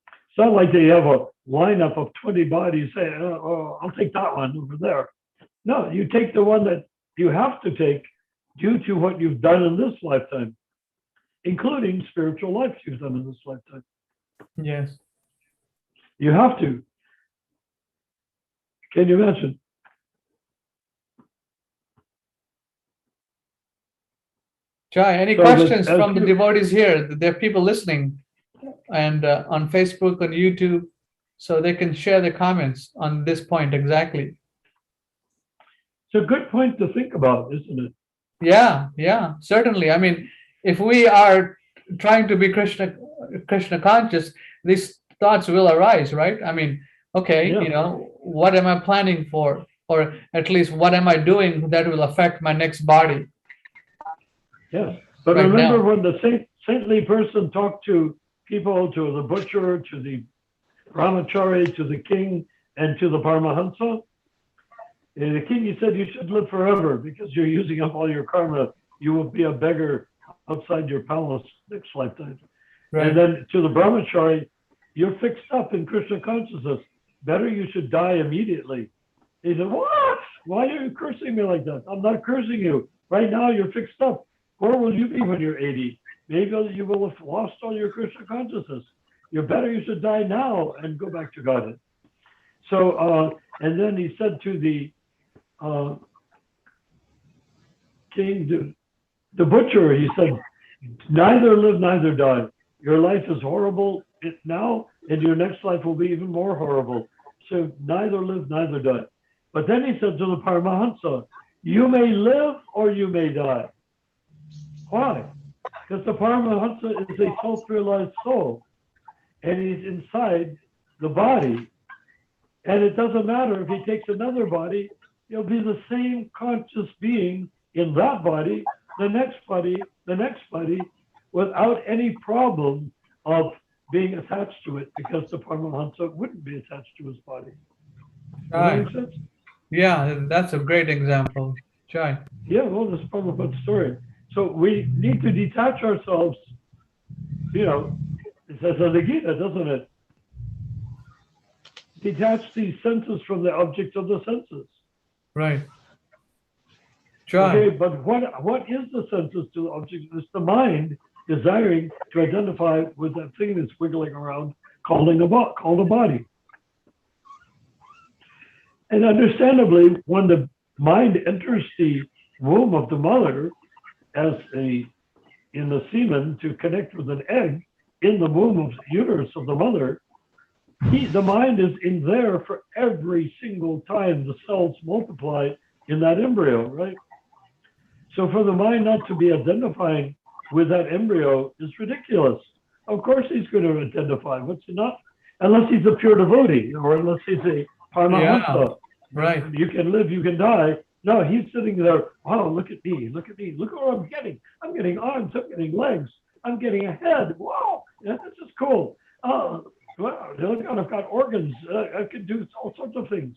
It's not like they have a lineup of 20 bodies saying, oh, I'll take that one over there. No, you take the one that you have to take due to what you've done in this lifetime, including spiritual life you've done in this lifetime. Yes. You have to. Can you imagine? Jai, any questions from the devotees here? There are people listening and on Facebook, on YouTube, so they can share their comments on this point exactly. It's a good point to think about, isn't it? Yeah, certainly. I mean, if we are trying to be Krishna conscious, these thoughts will arise, right? I mean, okay, what am I planning for? Or at least what am I doing that will affect my next body? Yes, but right remember now, when the saintly person talked to people, to the butcher, to the brahmachari, to the king, and to the paramahansa, and the king, he said, you should live forever because you're using up all your karma. You will be a beggar outside your palace next lifetime. Right. And then to the brahmachari, you're fixed up in Krishna consciousness. Better you should die immediately. He said, what? Why are you cursing me like that? I'm not cursing you. Right now you're fixed up. Where will you be when you're 80? Maybe you will have lost all your Krishna consciousness. You're better you should die now and go back to Godhead. So, and then he said to the king, the butcher, he said, neither live, neither die. Your life is horrible now, and your next life will be even more horrible. So neither live, neither die. But then he said to the Paramahansa, you may live or you may die. Why? Because the Paramahansa is a self-realized soul, and he's inside the body. And it doesn't matter if he takes another body, He'll be the same conscious being in that body, the next body, the next body, without any problem of being attached to it, because the Paramahansa wouldn't be attached to his body. Does that make sense? Yeah, that's a great example. Jai. Yeah, well, this is Prabhupada's story. So we need to detach ourselves, it says in the Gita, doesn't it? Detach these senses from the object of the senses. Right. Jai. Okay, but what is the senses to the object? It's the mind desiring to identify with that thing that's wiggling around called a body. And understandably, when the mind enters the womb of the mother in the semen to connect with an egg in the womb of the uterus of the mother, the mind is in there for every single time the cells multiply in that embryo, right? So for the mind not to be identifying with that embryo is ridiculous. Of course he's going to identify. What's he not? Unless he's a pure devotee, or unless he's a Paramahansa. Right. You can live, you can die. No, he's sitting there. Oh, look at me, look at me. Look what I'm getting. I'm getting arms, I'm getting legs, I'm getting a head. Wow, this is cool. Oh, wow, look, I've got organs. I can do all sorts of things.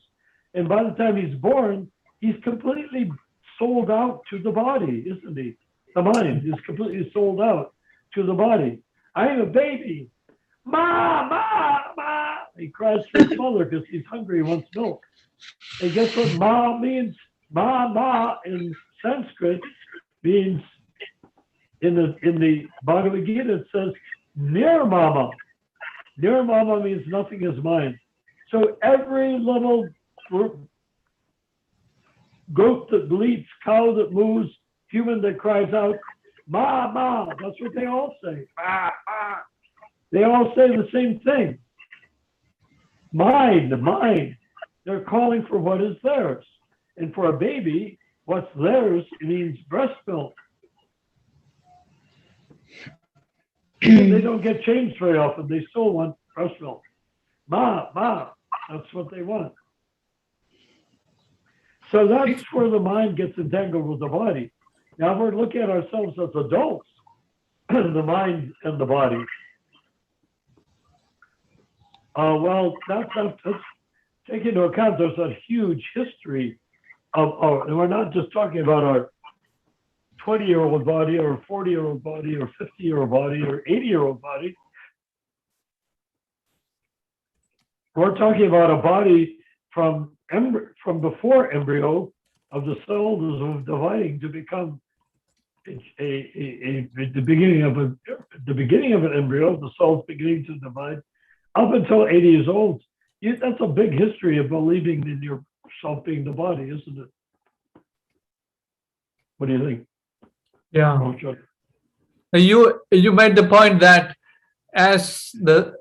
And by the time he's born, he's completely sold out to the body, isn't he? The mind is completely sold out to the body. I'm a baby. Ma, ma, ma. He cries for his mother because he's hungry, he wants milk. And guess what ma means? Ma in Sanskrit means, in the Bhagavad Gita, it says nirmama. Nirmama means nothing is mine. So every little goat that bleats, cow that moves, human that cries out, ma, ma, that's what they all say. Ma, ma. They all say the same thing. Mind, mind. They're calling for what is theirs. And for a baby, what's theirs means breast milk. They don't get changed very often. They still want breast milk. Ma, ma, that's what they want. So that's where the mind gets entangled with the body. Now we're looking at ourselves as adults, the mind and the body. Well, that's take into account there's a huge history and we're not just talking about our 20-year-old body or 40-year-old body or 50-year-old body or 80-year-old body. We're talking about a body from before embryo of the cells dividing to become the beginning of an embryo, the cells beginning to divide up until 80 years old. That's a big history of believing in yourself being the body, isn't it? What do you think? Yeah. Oh, sure. You made the point that as the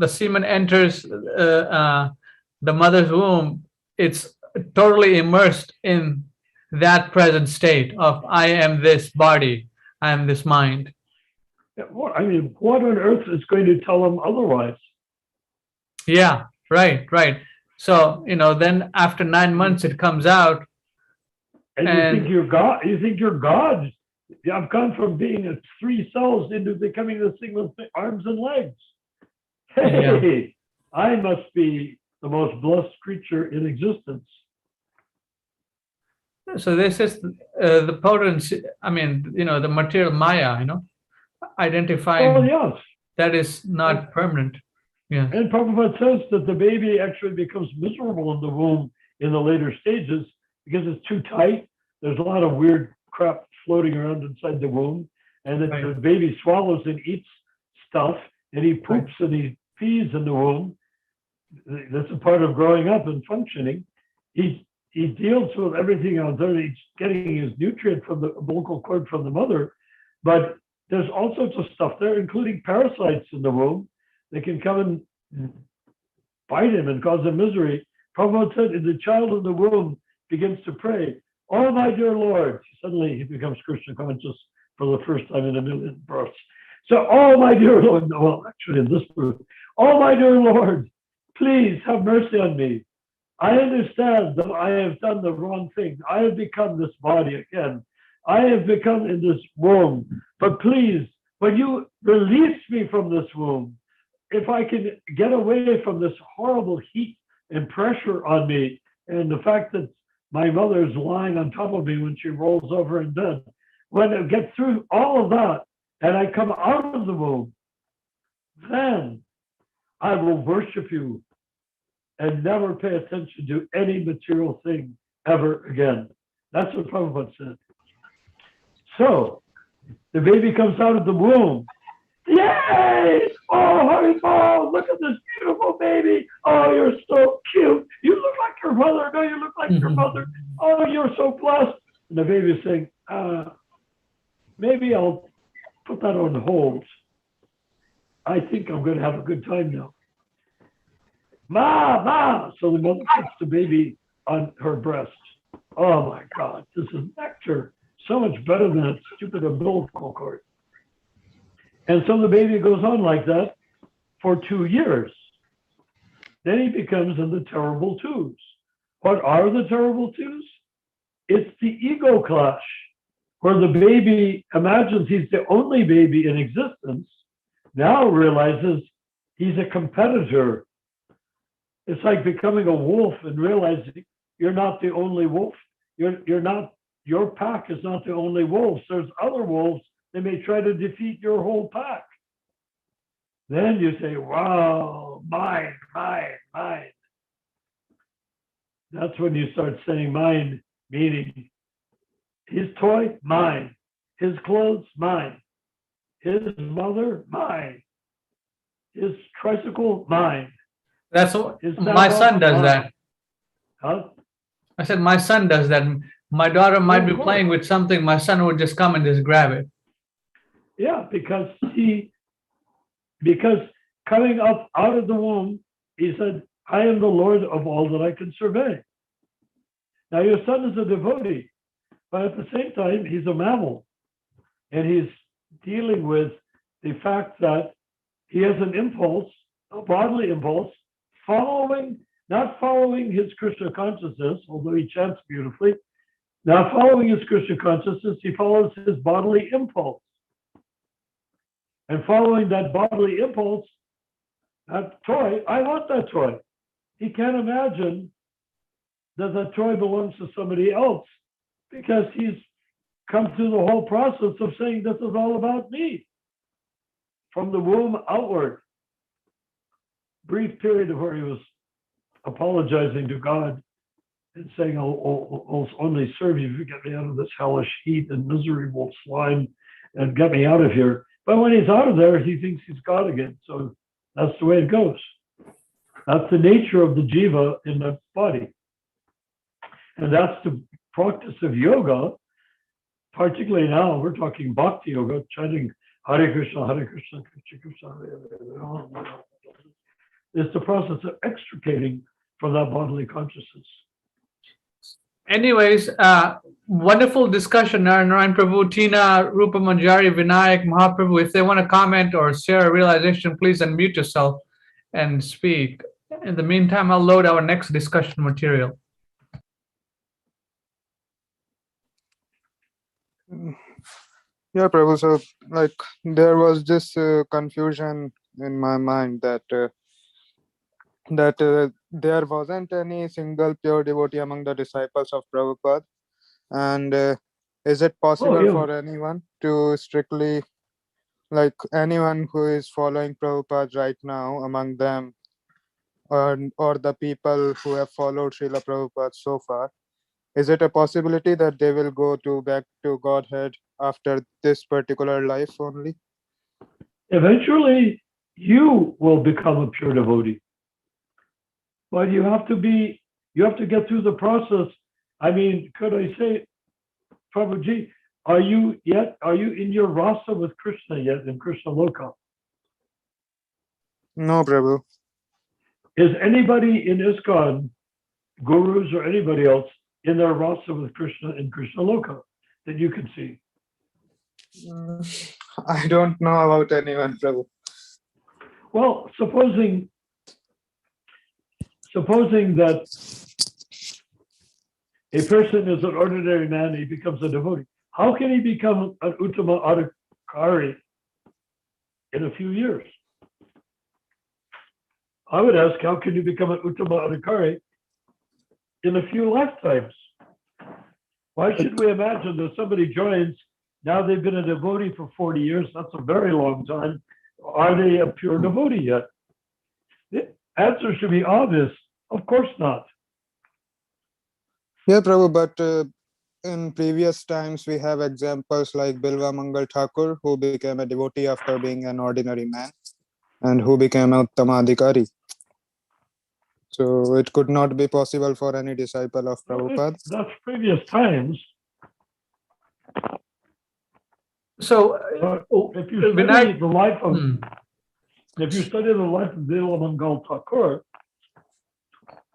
semen enters the mother's womb, it's totally immersed in that present state of I am this body, I am this mind. Yeah, what on earth is going to tell them otherwise? Yeah, right. So, then after 9 months it comes out. And you think you're God? You think you're God? I've gone from being 3 cells into becoming this thing with arms and legs. Hey, yeah. I must be the most blessed creature in existence. So this is the potency, the material Maya, identifying that is not permanent. Yeah. And Prabhupada says that the baby actually becomes miserable in the womb in the later stages because it's too tight. There's a lot of weird crap floating around inside the womb. And then the baby swallows and eats stuff, and he poops and he pees in the womb. That's a part of growing up and functioning. He deals with everything out there. He's getting his nutrient from the umbilical cord from the mother. But there's all sorts of stuff there, including parasites in the womb. They can come and bite him and cause him misery. Prabhupada said, if the child in the womb begins to pray, oh, my dear Lord, suddenly he becomes Krishna conscious for the first time in a million births. So, oh, my dear Lord, well, actually in this birth, oh, my dear Lord, please have mercy on me. I understand that I have done the wrong thing. I have become this body again. I have become in this womb. But please, when you release me from this womb, if I can get away from this horrible heat and pressure on me, and the fact that my mother is lying on top of me when she rolls over in bed, when I get through all of that and I come out of the womb, then I will worship you and never pay attention to any material thing ever again. That's what Prabhupada said. So the baby comes out of the womb. Yay! Oh, honey, oh, look at this beautiful baby. Oh, you're so cute. You look like your mother. No, you look like your mother. Oh, you're so blessed. And the baby's saying, maybe I'll put that on hold. I think I'm going to have a good time now. Ma! So the mother puts the baby on her breast. Oh my God, this is nectar. So much better than that stupid umbilical cord. And so the baby goes on like that for 2 years. Then he becomes in the terrible twos. What are the terrible twos? It's the ego clash, where the baby imagines he's the only baby in existence, now realizes he's a competitor. It's like becoming a wolf and realizing you're not the only wolf. You're not, your pack is not the only wolves. There's other wolves that may try to defeat your whole pack. Then you say, wow, mine. That's when you start saying mine, meaning his toy, mine. His clothes, mine. His mother, mine. His tricycle, mine. That's what my son does that. Huh? I said my son does that. My daughter might be playing with something. My son would just come and just grab it. Yeah, because coming up out of the womb, he said, I am the Lord of all that I can survey. Now your son is a devotee, but at the same time, he's a mammal. And he's dealing with the fact that he has an impulse, a bodily impulse, not following his Krishna consciousness, although he chants beautifully, not following his Krishna consciousness, he follows his bodily impulse. And following that bodily impulse, that toy, I want that toy. He can't imagine that that toy belongs to somebody else because he's come through the whole process of saying this is all about me. From the womb outward. Brief period where he was apologizing to God and saying, I'll only serve you if you get me out of this hellish heat and miserable slime and get me out of here. But when he's out of there, he thinks he's God again. So that's the way it goes. That's the nature of the jiva in the body. And that's the practice of yoga, particularly now, we're talking bhakti yoga, chanting Hare Krishna, Krishna Krishna, Hare Hare. It's the process of extricating from that bodily consciousness. Anyways, wonderful discussion, Narayan Prabhu, Tina, Rupa Manjari, Vinayak, Mahaprabhu. If they want to comment or share a realization, please unmute yourself and speak. In the meantime, I'll load our next discussion material. Yeah, Prabhu. So, like, there was this confusion in my mind that there wasn't any single pure devotee among the disciples of Prabhupada. And is it possible for anyone to strictly, like anyone who is following Prabhupada right now among them, or the people who have followed Srila Prabhupada so far, is it a possibility that they will go back to Godhead after this particular life only? Eventually, you will become a pure devotee. But you have to get through the process. I mean, could I say, Prabhuji, are you in your rasa with Krishna yet in Krishna Loka? No, Prabhu. Is anybody in ISKCON, gurus or anybody else, in their rasa with Krishna in Krishna Loka that you can see? I don't know about anyone, Prabhu. Well, supposing supposing that a person is an ordinary man, he becomes a devotee. How can he become an iṣṭa-goṣṭhī in a few years? I would ask, how can you become an iṣṭa-goṣṭhī in a few lifetimes? Why should we imagine that somebody joins, now they've been a devotee for 40 years, that's a very long time. Are they a pure devotee yet? The answer should be obvious. Of course not. Yeah, Prabhu, but in previous times we have examples like Bilva Mangal Thakur, who became a devotee after being an ordinary man, and who became a Uttama-adhikari. So it could not be possible for any disciple of Prabhupada. That's previous times. So if you study the life of if you study the life of Bilva Mangal Thakur,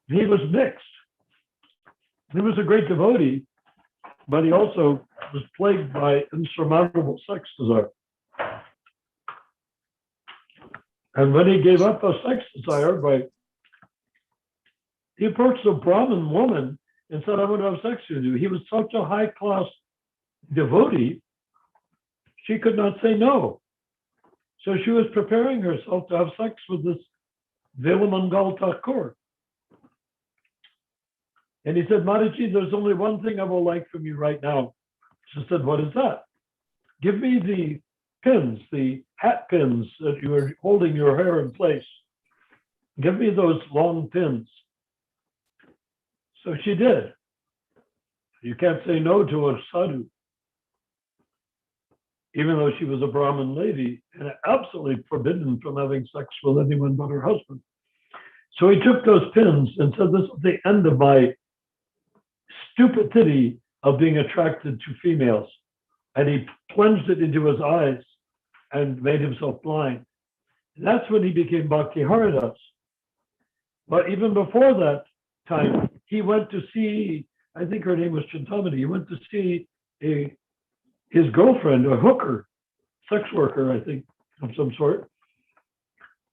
he was mixed. He was a great devotee, but he also was plagued by insurmountable sex desire. And when he gave up a sex desire, he approached a Brahmin woman and said, I want to have sex with you. He was such a high-class devotee, she could not say no. So she was preparing herself to have sex with this Bilva Mangal Thakur. And he said, Mataji, there's only one thing I will like from you right now. She said, what is that? Give me the pins, the hat pins that you are holding your hair in place. Give me those long pins. So she did. You can't say no to a sadhu, even though she was a Brahmin lady and absolutely forbidden from having sex with anyone but her husband. So he took those pins and said, this is the end of my stupidity of being attracted to females. And he plunged it into his eyes and made himself blind. And that's when he became Bhakti Haridas. But even before that time, he went to see, I think her name was Chintamani, he went to see his girlfriend, a hooker, sex worker, I think, of some sort.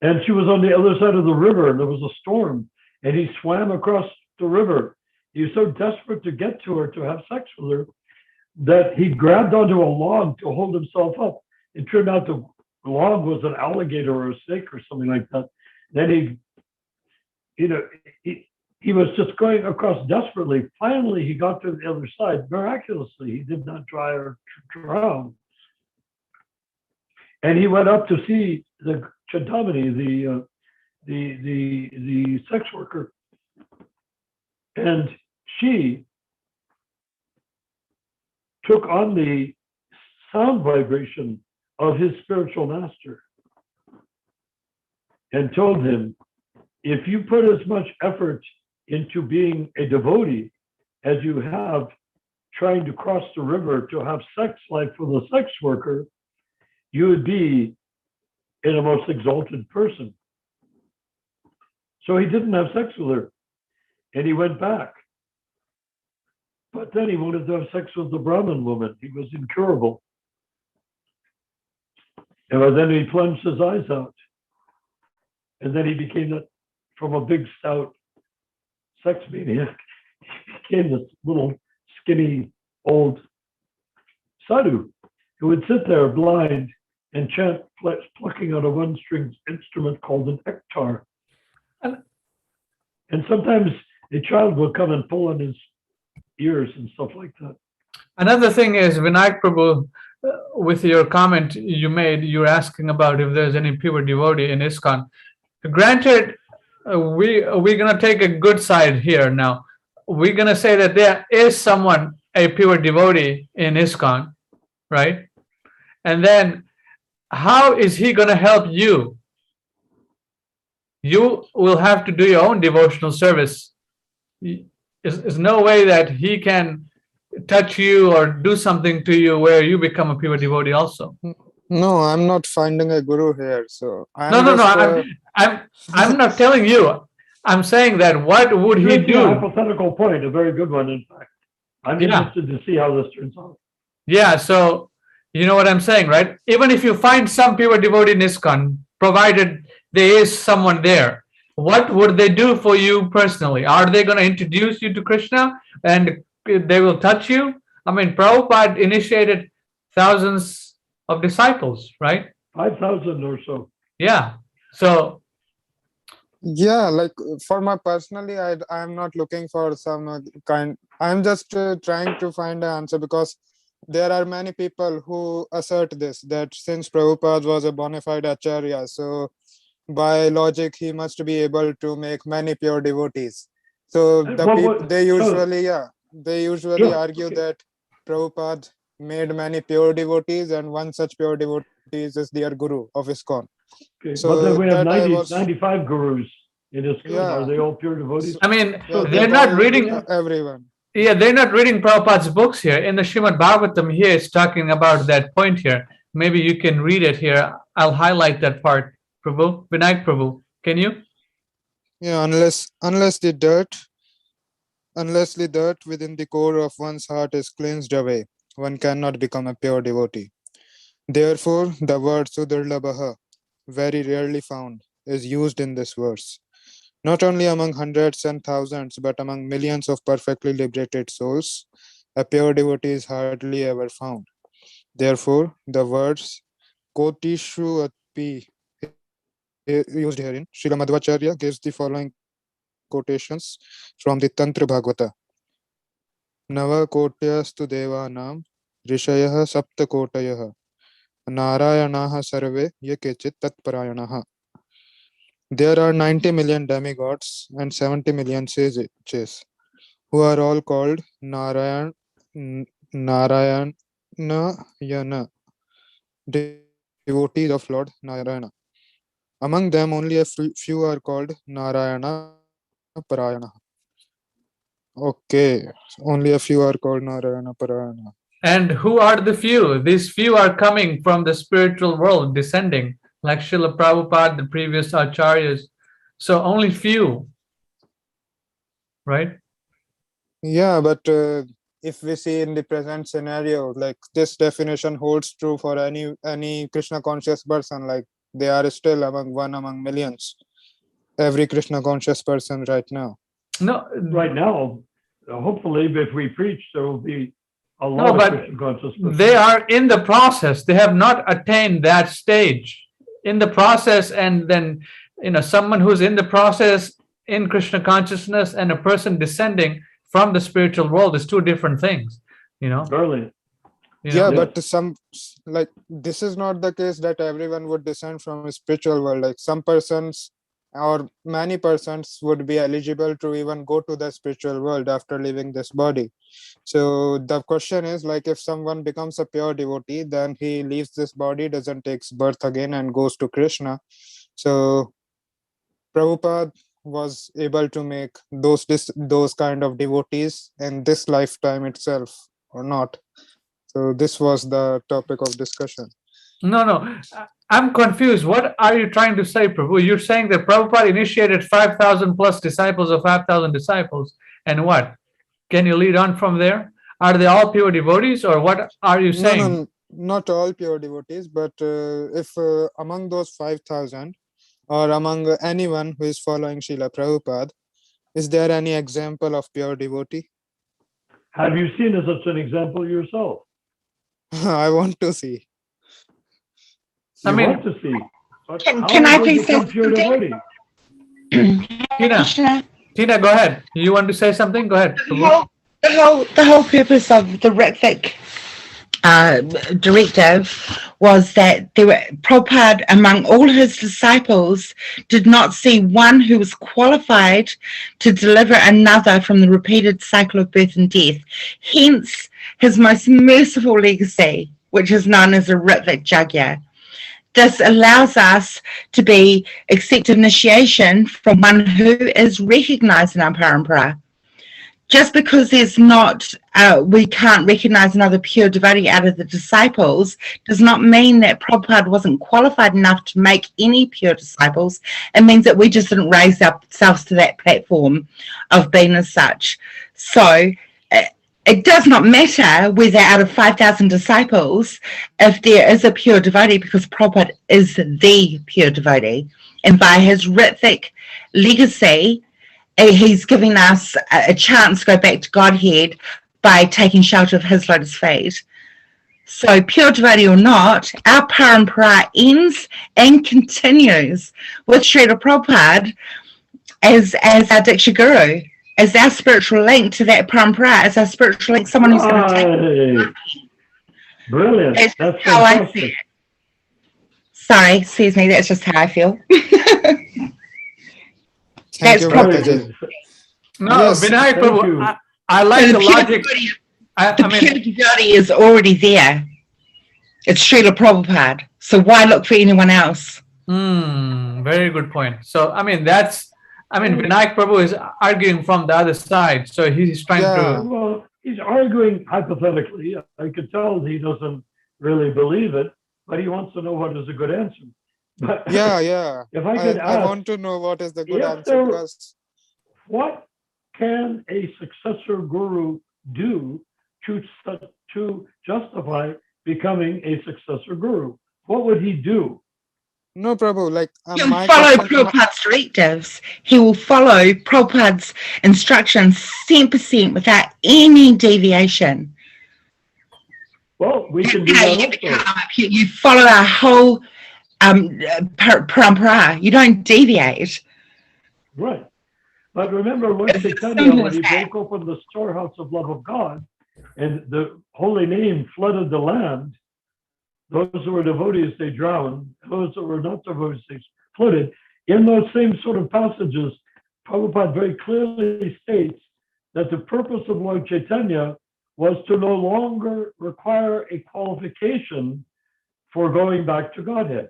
And she was on the other side of the river, and there was a storm, and he swam across the river. He was so desperate to get to her, to have sex with her, that he grabbed onto a log to hold himself up. It turned out the log was an alligator or a snake or something like that. Then he was just going across desperately. Finally, he got to the other side. Miraculously, he did not dry or drown. And he went up to see the Chintamani, the sex worker, and she took on the sound vibration of his spiritual master and told him, if you put as much effort into being a devotee as you have trying to cross the river to have sex life with a sex worker, you would be in a most exalted person. So he didn't have sex with her, and he went back. But then he wanted to have sex with the Brahmin woman. He was incurable. And then he plunged his eyes out. And then he became that, from a big, stout sex maniac, he became this little, skinny, old sadhu who would sit there blind and chant, plucking on a one-string instrument called an ektar. And sometimes a child will come and pull on his ears and stuff like that. Another thing is, Vinayak Prabhu, with your comment you made, you're asking about if there's any pure devotee in ISKCON. Granted, we're going to take a good side here now. We're going to say that there is someone, a pure devotee in ISKCON, right? And then how is he going to help you? You will have to do your own devotional service. There's no way that he can touch you or do something to you where you become a pure devotee also. No, I'm not finding a guru here. So I'm not telling you. I'm saying that what would he do? A hypothetical point, a very good one, in fact. I'm interested to see how this turns out. Yeah, so you know what I'm saying, right? Even if you find some pure devotee in ISKCON, provided there is someone there, what would they do for you personally? Are they going to introduce you to Krishna and they will touch you? I mean, Prabhupada initiated thousands of disciples, right? 5,000 or so. Yeah. So, Yeah, like for my personally, I'm not looking for some kind. I'm just trying to find an answer because there are many people who assert this, that since Prabhupada was a bona fide Acharya, so by logic he must be able to make many pure devotees. So the people they usually argue that Prabhupada made many pure devotees, and one such pure devotee is their guru of ISKCON. Okay, So but then we have that 95 gurus in ISKCON. Yeah. Are they all pure devotees? I mean, Yeah, they're not reading. everyone. Yeah, they're not reading Prabhupada's books here. In the Srimad Bhagavatam here, it's talking about that point here. Maybe you can read it here. I'll highlight that part. Prabhu, Vinayak Prabhu, can you? Yeah, unless the dirt within the core of one's heart is cleansed away, one cannot become a pure devotee. Therefore, the word Sudurlabha, very rarely found, is used in this verse. Not only among hundreds and thousands, but among millions of perfectly liberated souls, a pure devotee is hardly ever found. Therefore, the words Kotishu Atpi used herein, Srila Madhvacharya gives the following quotations from the Tantra Bhagavata. Nava Kotyastu Devanam Rishayah Sapta Kotayah Narayanaha Sarve Yakechit Tatparayanaha. There are 90 million demigods and 70 million sages who are all called Narayana, devotees of Lord Narayana. Among them, only a few are called Narayana Parayana. Okay, only a few are called Narayana Parayana. And who are the few? These few are coming from the spiritual world, descending, like Srila Prabhupada, the previous Acharyas. So only few, right? Yeah, but if we see in the present scenario, like this definition holds true for any Krishna conscious person, like they are still among millions. Every Krishna conscious person right now. No, Right now, hopefully, if we preach, there will be a lot no, of but Krishna consciousness. they are in the process. They have not attained that stage. In the process, and then someone who's in the process in Krishna consciousness and a person descending from the spiritual world is two different things. Brilliant. Yeah, but some, like, this is not the case that everyone would descend from a spiritual world. Like some persons or many persons would be eligible to even go to the spiritual world after leaving this body. So the question is, like, if someone becomes a pure devotee, then he leaves this body, doesn't take birth again, and goes to Krishna. So Prabhupada was able to make those kind of devotees in this lifetime itself, or not. So this was the topic of discussion. No, I'm confused. What are you trying to say, Prabhu? You're saying that Prabhupada initiated 5,000 plus disciples of 5,000 disciples, and what? Can you lead on from there? Are they all pure devotees, or what are you saying? No, not all pure devotees, but if among those 5,000 or among anyone who is following Srila Prabhupada, is there any example of pure devotee? Have you seen such an example yourself? I want to see. You want to see. But Can I please say something? Tina, go ahead. You want to say something? Go ahead. The whole purpose of the Ritvik directive was that Prabhupada, among all his disciples, did not see one who was qualified to deliver another from the repeated cycle of birth and death. Hence, his most merciful legacy, which is known as a Ritvik Jagya. This allows us to be accept initiation from one who is recognized in our parampara. Just because there's not, we can't recognize another pure devotee out of the disciples does not mean that Prabhupada wasn't qualified enough to make any pure disciples. It means that we just didn't raise ourselves to that platform of being as such. So it does not matter whether out of 5,000 disciples, if there is a pure devotee, because Prabhupada is the pure devotee. And by his Ritvik legacy, he's giving us a chance to go back to Godhead by taking shelter of his lotus feet. So pure devotee or not, our parampara ends and continues with Srila Prabhupada as our Diksha Guru, as our spiritual link to that parampara, as our spiritual link, someone who's going to take. Brilliant. That's how I fantastic. see it. Sorry, excuse me, that's just how I feel. Thank you, Very Mataji. good. No, Yes. Vinayak Thank you. Prabhu, I like the logic. I The mean, pure devotee is already there. It's Srila Prabhupada. So why look for anyone else? very good point. So, I mean, Vinayak Prabhu is arguing from the other side. So he's trying Yeah. to, Well, he's arguing hypothetically. I could tell he doesn't really believe it, but he wants to know what is a good answer. But Yeah. if I could I ask, want to know what is the good if answer there- because what can a successor guru do to justify becoming a successor guru? What would he do? no, Prabhu, like He'll my follow question, Prabhupada's directives. He will follow Prabhupada's instructions 100% without any deviation. Well, we can do How that you also. become a pure- you follow our whole parampara. You don't deviate. Right. But remember, Lord It's as Chaitanya, simple when as he that. broke open the storehouse of love of God and the holy name flooded the land, those who were devotees, they drowned. Those who were not devotees, they flooded. In those same sort of passages, Prabhupada very clearly states that the purpose of Lord Chaitanya was to no longer require a qualification for going back to Godhead.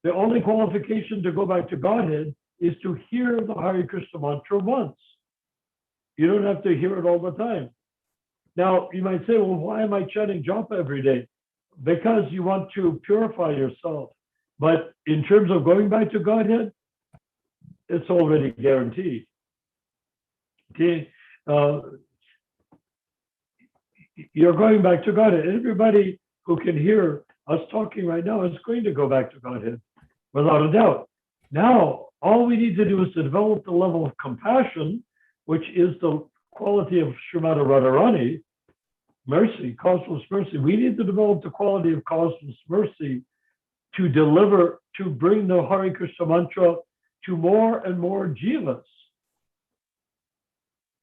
The only qualification to go back to Godhead is to hear the Hare Krishna mantra once. You don't have to hear it all the time. Now, you might say, well, why am I chanting japa every day? Because you want to purify yourself. But in terms of going back to Godhead, it's already guaranteed. Okay? You're going back to Godhead. Everybody who can hear us talking right now is going to go back to Godhead, without a doubt. Now, all we need to do is to develop the level of compassion, which is the quality of Srimati Radharani, mercy, causeless mercy. We need to develop the quality of causeless mercy to deliver, to bring the Hare Krishna mantra to more and more jivas,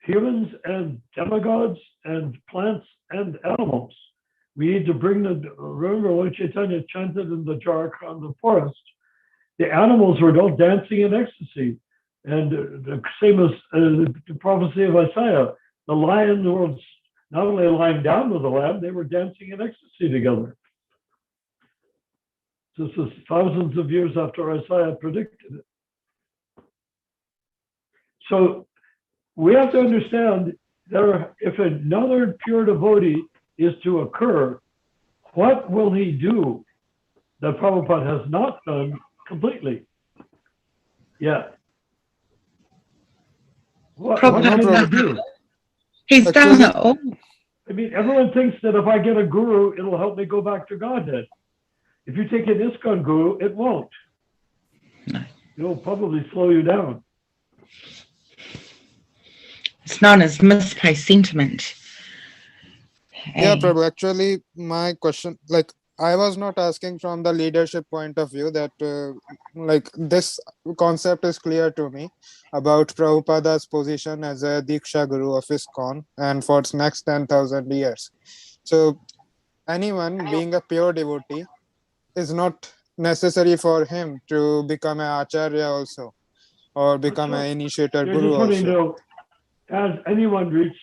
humans and demigods and plants and animals. We need to bring remember Lord Chaitanya chanted in the Jharkhand forest. The animals were all dancing in ecstasy. And the same as the prophecy of Isaiah, the lion was not only lying down with the lamb, they were dancing in ecstasy together. This is thousands of years after Isaiah predicted it. So we have to understand that if another pure devotee is to occur, what will he do that Prabhupada has not done completely yet? What can he do? He's done it all. I mean, everyone thinks that if I get a guru, it'll help me go back to Godhead. If you take an ISKCON guru, it won't. It'll probably slow you down. It's known as misplaced sentiment. yeah, Prabhu, actually, my question, like, I was not asking from the leadership point of view that, like, this concept is clear to me about Prabhupada's position as a Diksha Guru of ISKCON and for its next 10,000 years. So, anyone being a pure devotee is not necessary for him to become an Acharya also or become an initiator You're Guru just wanting to also. know, has anyone reached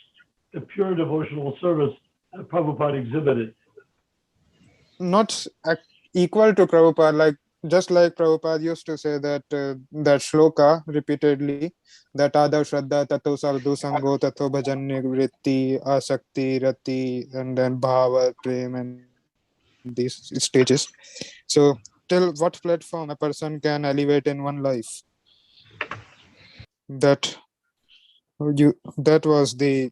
the pure devotional service that Prabhupada exhibited? Not equal to Prabhupada, like just like Prabhupada used to say that that shloka repeatedly, that Adav Shraddha Tato Sadhu Sango Tato Bhajanya Vritti Asakti Rati and then Bhava Prem and these stages. So till what platform a person can elevate in one life? That was the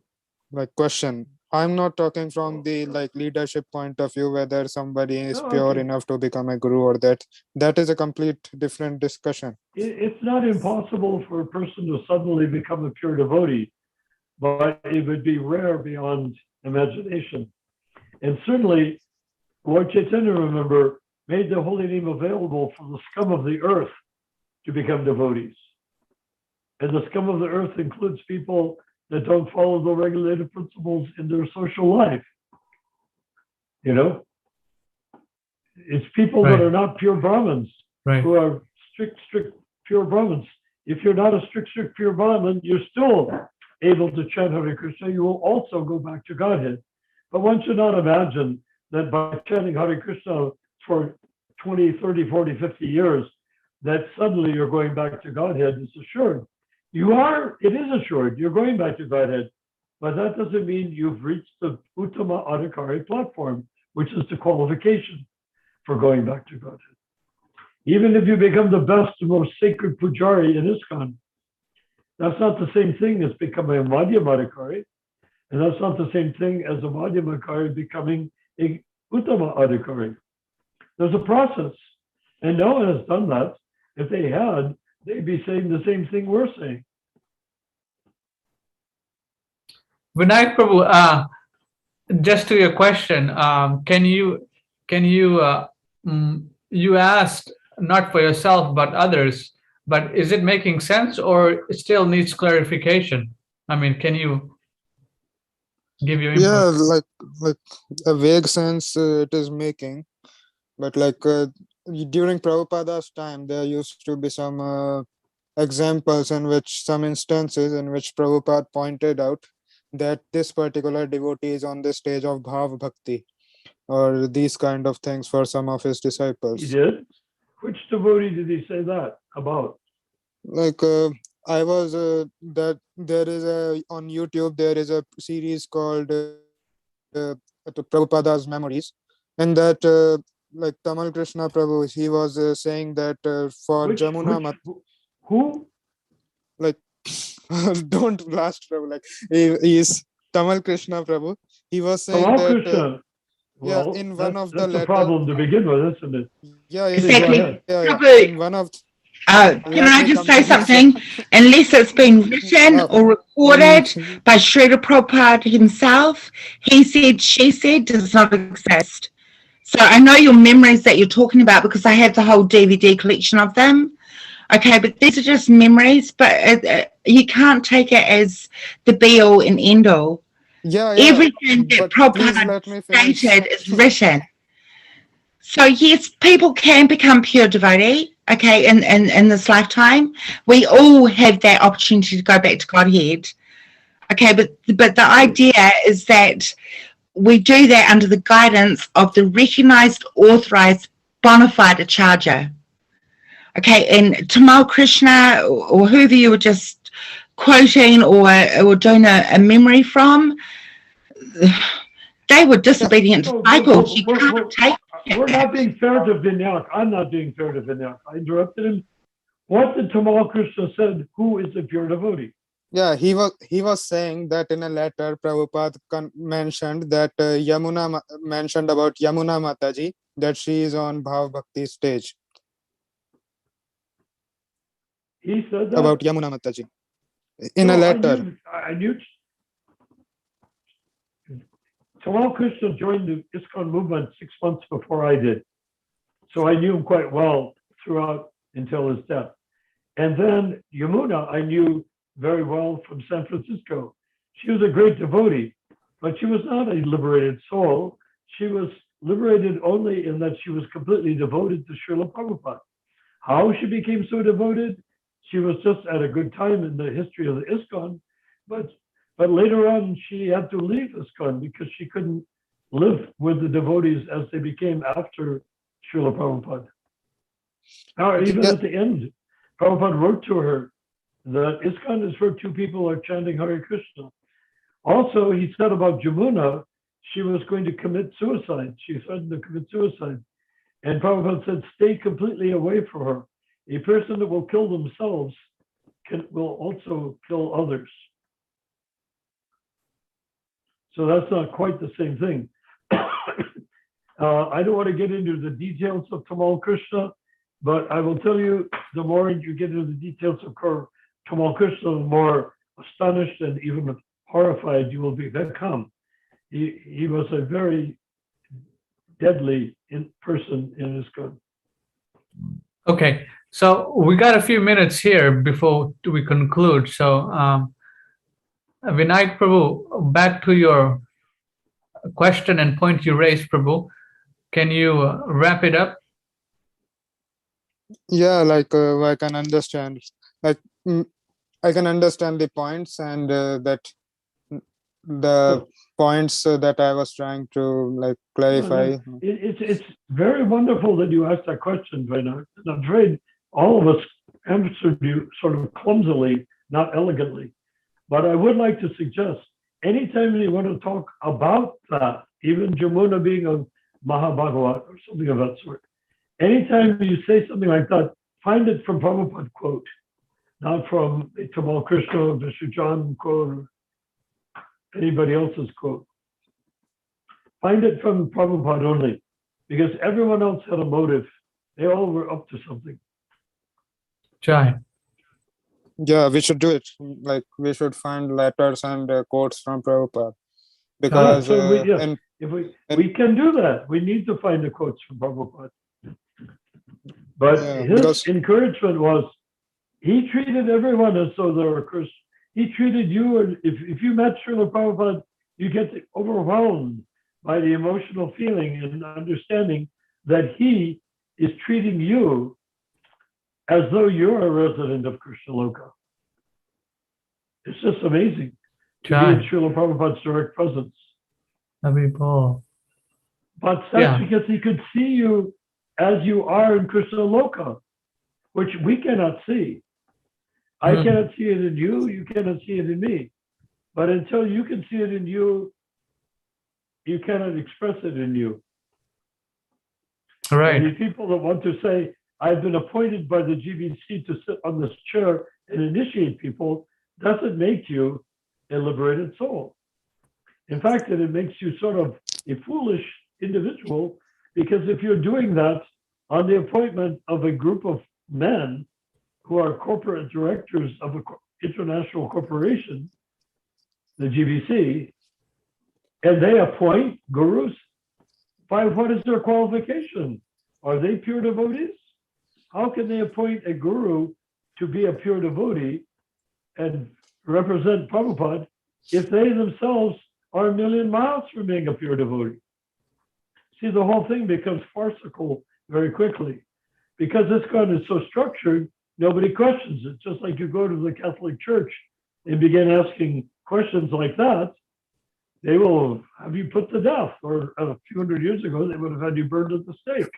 like question. I'm not talking from the like leadership point of view, whether somebody is No, pure okay. enough to become a guru or that. That is a complete different discussion. It's not impossible for a person to suddenly become a pure devotee, but it would be rare beyond imagination. And certainly, Lord Chaitanya, remember, made the holy name available for the scum of the earth to become devotees. And the scum of the earth includes people that don't follow the regulated principles in their social life. You know, it's people that Right. are not pure Brahmins, Right. who are strict pure Brahmins. If you're not a strict pure Brahmin, you're still able to chant Hare Krishna. You will also go back to Godhead. But one should not imagine that by chanting Hare Krishna for 20, 30, 40, 50 years, that suddenly you're going back to Godhead. It's assured. You are, it is assured, you're going back to Godhead. But that doesn't mean you've reached the Uttama Adhikari platform, which is the qualification for going back to Godhead. Even if you become the best and most sacred pujari in ISKCON, that's not the same thing as becoming a Madhyamadikari, and that's not the same thing as a Madhyamadikari becoming a Uttama Adhikari. There's a process, and no one has done that. If they had, they'd be saying the same thing we're saying. Vinayak Prabhu, just to your question, you asked not for yourself but others, but is it making sense or it still needs clarification? I mean, can you give your input? Yeah, like a vague sense it is making, but like during Prabhupada's time, there used to be some examples in which some instances in which Prabhupada pointed out that this particular devotee is on the stage of Bhav Bhakti or these kind of things for some of his He disciples. did? Which devotee did he say that about? Like I was that there is a on YouTube there is a series called Prabhupada's Memories, and that like Tamal Krishna Prabhu, he was saying that for Jamuna Who? like don't blast Prabhu, like he is Tamal Krishna Prabhu. He was saying Tamal that Krishna. yeah, Well, in one of the that's a letter, problem to begin with, isn't it? yeah, Exactly. yeah, Prabhu, in one of can let I me just say complete. something? Unless it's been written or recorded Mm, by Srila Prabhupada himself, he said, she said, does not exist. So I know your memories that you're talking about because I have the whole DVD collection of them. Okay, but these are just memories, but you can't take it as the be all and end all. yeah, Everything that but please Prabhupada let me finish. stated is written. So yes, people can become pure devotee, okay, in this lifetime. We all have that opportunity to go back to Godhead. Okay, but the idea is that we do that under the guidance of the recognized, authorized, bona fide Acharya. Okay, and Tamal Krishna or whoever you were just quoting or doing a memory from, they were disobedient disciples. You can't take We're not being fair to Vinyak. I'm not being fair to Vinyak. I interrupted him. What did Tamal Krishna said? Who is a pure devotee? Yeah, he was saying that in a letter Prabhupada mentioned that Yamuna mentioned about Yamuna Mataji, that she is on Bhav Bhakti stage. He said that? About Yamuna Mataji in No, a letter. I knew Tamal Krishna joined the ISKCON movement 6 months before I did. So I knew him quite well throughout until his death. And then Yamuna, I knew very well from San Francisco. She was a great devotee, but she was not a liberated soul. She was liberated only in that she was completely devoted to Srila Prabhupada. How she became so devoted? She was just at a good time in the history of the ISKCON, but later on she had to leave ISKCON because she couldn't live with the devotees as they became after Srila Prabhupada. Now, even at the end, Prabhupada wrote to her that ISKCON is for two people who are chanting Hare Krishna. Also, he said about Jamuna, she was going to commit suicide. She threatened to commit suicide. And Prabhupada said, stay completely away from her. A person that will kill themselves will also kill others. So that's not quite the same thing. I don't want to get into the details of Tamal Krishna, but I will tell you, the more you get into the details of Tamal Krishna, the more astonished and even horrified you will become. He was a very deadly person in ISKCON. Okay, so we got a few minutes here before we conclude. So, Vinayak Prabhu, back to your question and point you raised, Prabhu. Can you wrap it up? Yeah, like I can understand. Like I can understand the points and that the points that I was trying to like clarify. It's very wonderful that you asked that question, Vinayak. I'm afraid all of us answered you sort of clumsily, not elegantly. But I would like to suggest, anytime you want to talk about that, even Jamuna being a Mahabhagavat or something of that sort, anytime you say something like that, find it from Prabhupada quote, not from Tamal Krishna or Vishnu John quote or anybody else's quote. Find it from Prabhupada only, because everyone else had a motive. They all were up to something. Jai. Yeah, we should do it. Like we should find letters and quotes from Prabhupada, because if we can do that, we need to find the quotes from Prabhupada. But his encouragement was, he treated everyone as though they were Christian. He treated you, and if you met Srila Prabhupada, you get overwhelmed by the emotional feeling and understanding that he is treating you as though you're a resident of Krishna Loka. It's just amazing to be in Srila Prabhupada's direct presence. But that's because he could see you as you are in Krishna Loka, which we cannot see. I cannot see it in you, you cannot see it in me. But until you can see it in you, you cannot express it in you. Right. And these people that want to say, I've been appointed by the GBC to sit on this chair and initiate people, doesn't make you a liberated soul. In fact, it makes you sort of a foolish individual, because if you're doing that on the appointment of a group of men who are corporate directors of an international corporation, the GBC, and they appoint gurus, by what is their qualification? Are they pure devotees? How can they appoint a guru to be a pure devotee and represent Prabhupada if they themselves are a million miles from being a pure devotee? See, the whole thing becomes farcical very quickly. Because ISKCON is so structured, nobody questions it. Just like you go to the Catholic Church and begin asking questions like that, they will have you put to death. Or a few hundred years ago, they would have had you burned at the stake.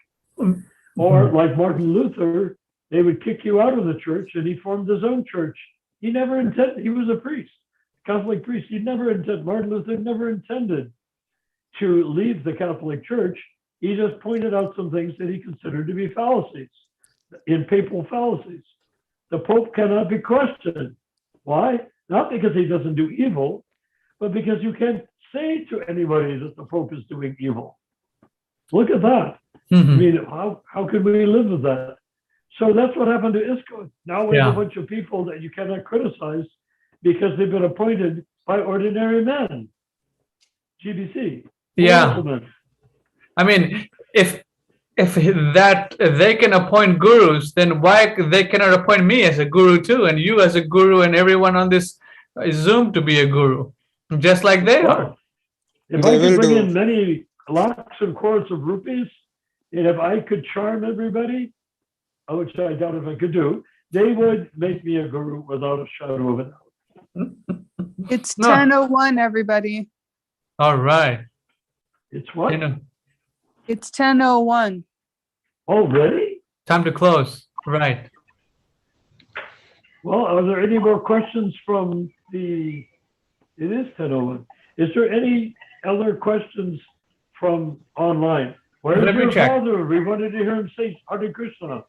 Or like Martin Luther, they would kick you out of the church, and he formed his own church. He never intended, he was a priest, Catholic priest. Martin Luther never intended to leave the Catholic Church. He just pointed out some things that he considered to be fallacies, in papal fallacies. The Pope cannot be questioned. Why? Not because he doesn't do evil, but because you can't say to anybody that the Pope is doing evil. Look at that. I mean, how could we live with that? So that's what happened to ISKCON. Now we have a bunch of people that you cannot criticize because they've been appointed by ordinary men. GBC. Yeah. I mean, if that they can appoint gurus, then why they cannot appoint me as a guru too, and you as a guru, and everyone on this Zoom to be a guru, just like they are. If I could bring in many lakhs and crores of rupees, and if I could charm everybody, which I doubt if I could do, they would make me a guru without a shadow of a doubt. It's 10:01, everybody. All right. It's what? It's 10:01. Already? Time to close. Right. Well, are there any more questions from the... It is 10:01. Is there any other questions from online? Where's your father? We wanted to hear him say Hare Krishna.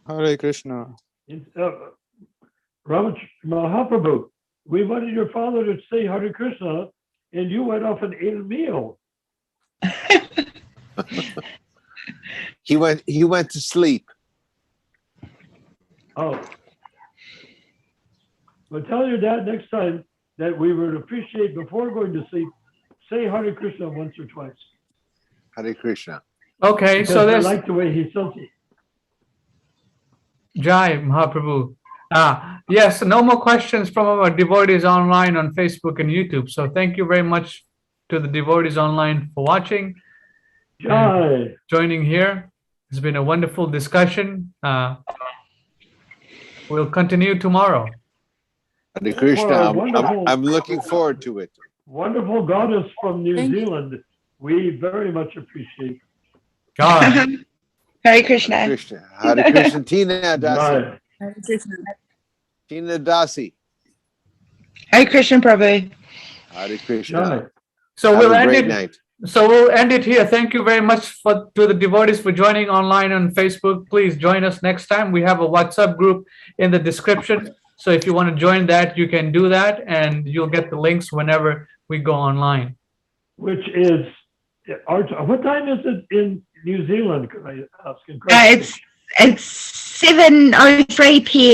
Hare Krishna. Mahaprabhu, we wanted your father to say Hare Krishna, and you went off and ate a meal. He went to sleep. Oh. But tell your dad next time that we would appreciate, before going to sleep, say Hare Krishna once or twice. Hare Krishna. Okay, Because so I there's like the way he says it. Jai Mahaprabhu. Yes, no more questions from our devotees online on Facebook and YouTube. So thank you very much to the devotees online for watching and Jai. joining here. It's been a wonderful discussion. We'll continue tomorrow. Hare Krishna. Well, wonderful. I'm looking forward to it. Wonderful goddess from New Thank you. Zealand. We very much appreciate. God. Hare Krishna. Krishna. Hare Krishna. Tina Dasi. Jai. Hare Krishna. Tina Dasi. Hare Krishna, Prabhu. Hare Krishna. Jai. So Have we'll a end great it. night. So we'll end it here. Thank you very much to the devotees for joining online on Facebook. Please join us next time. We have a WhatsApp group in the description. So if you want to join that, you can do that, and you'll get the links whenever we go online. Which is, what time is it in New Zealand? Could I ask? In Christchurch? It's 7:03 p.m.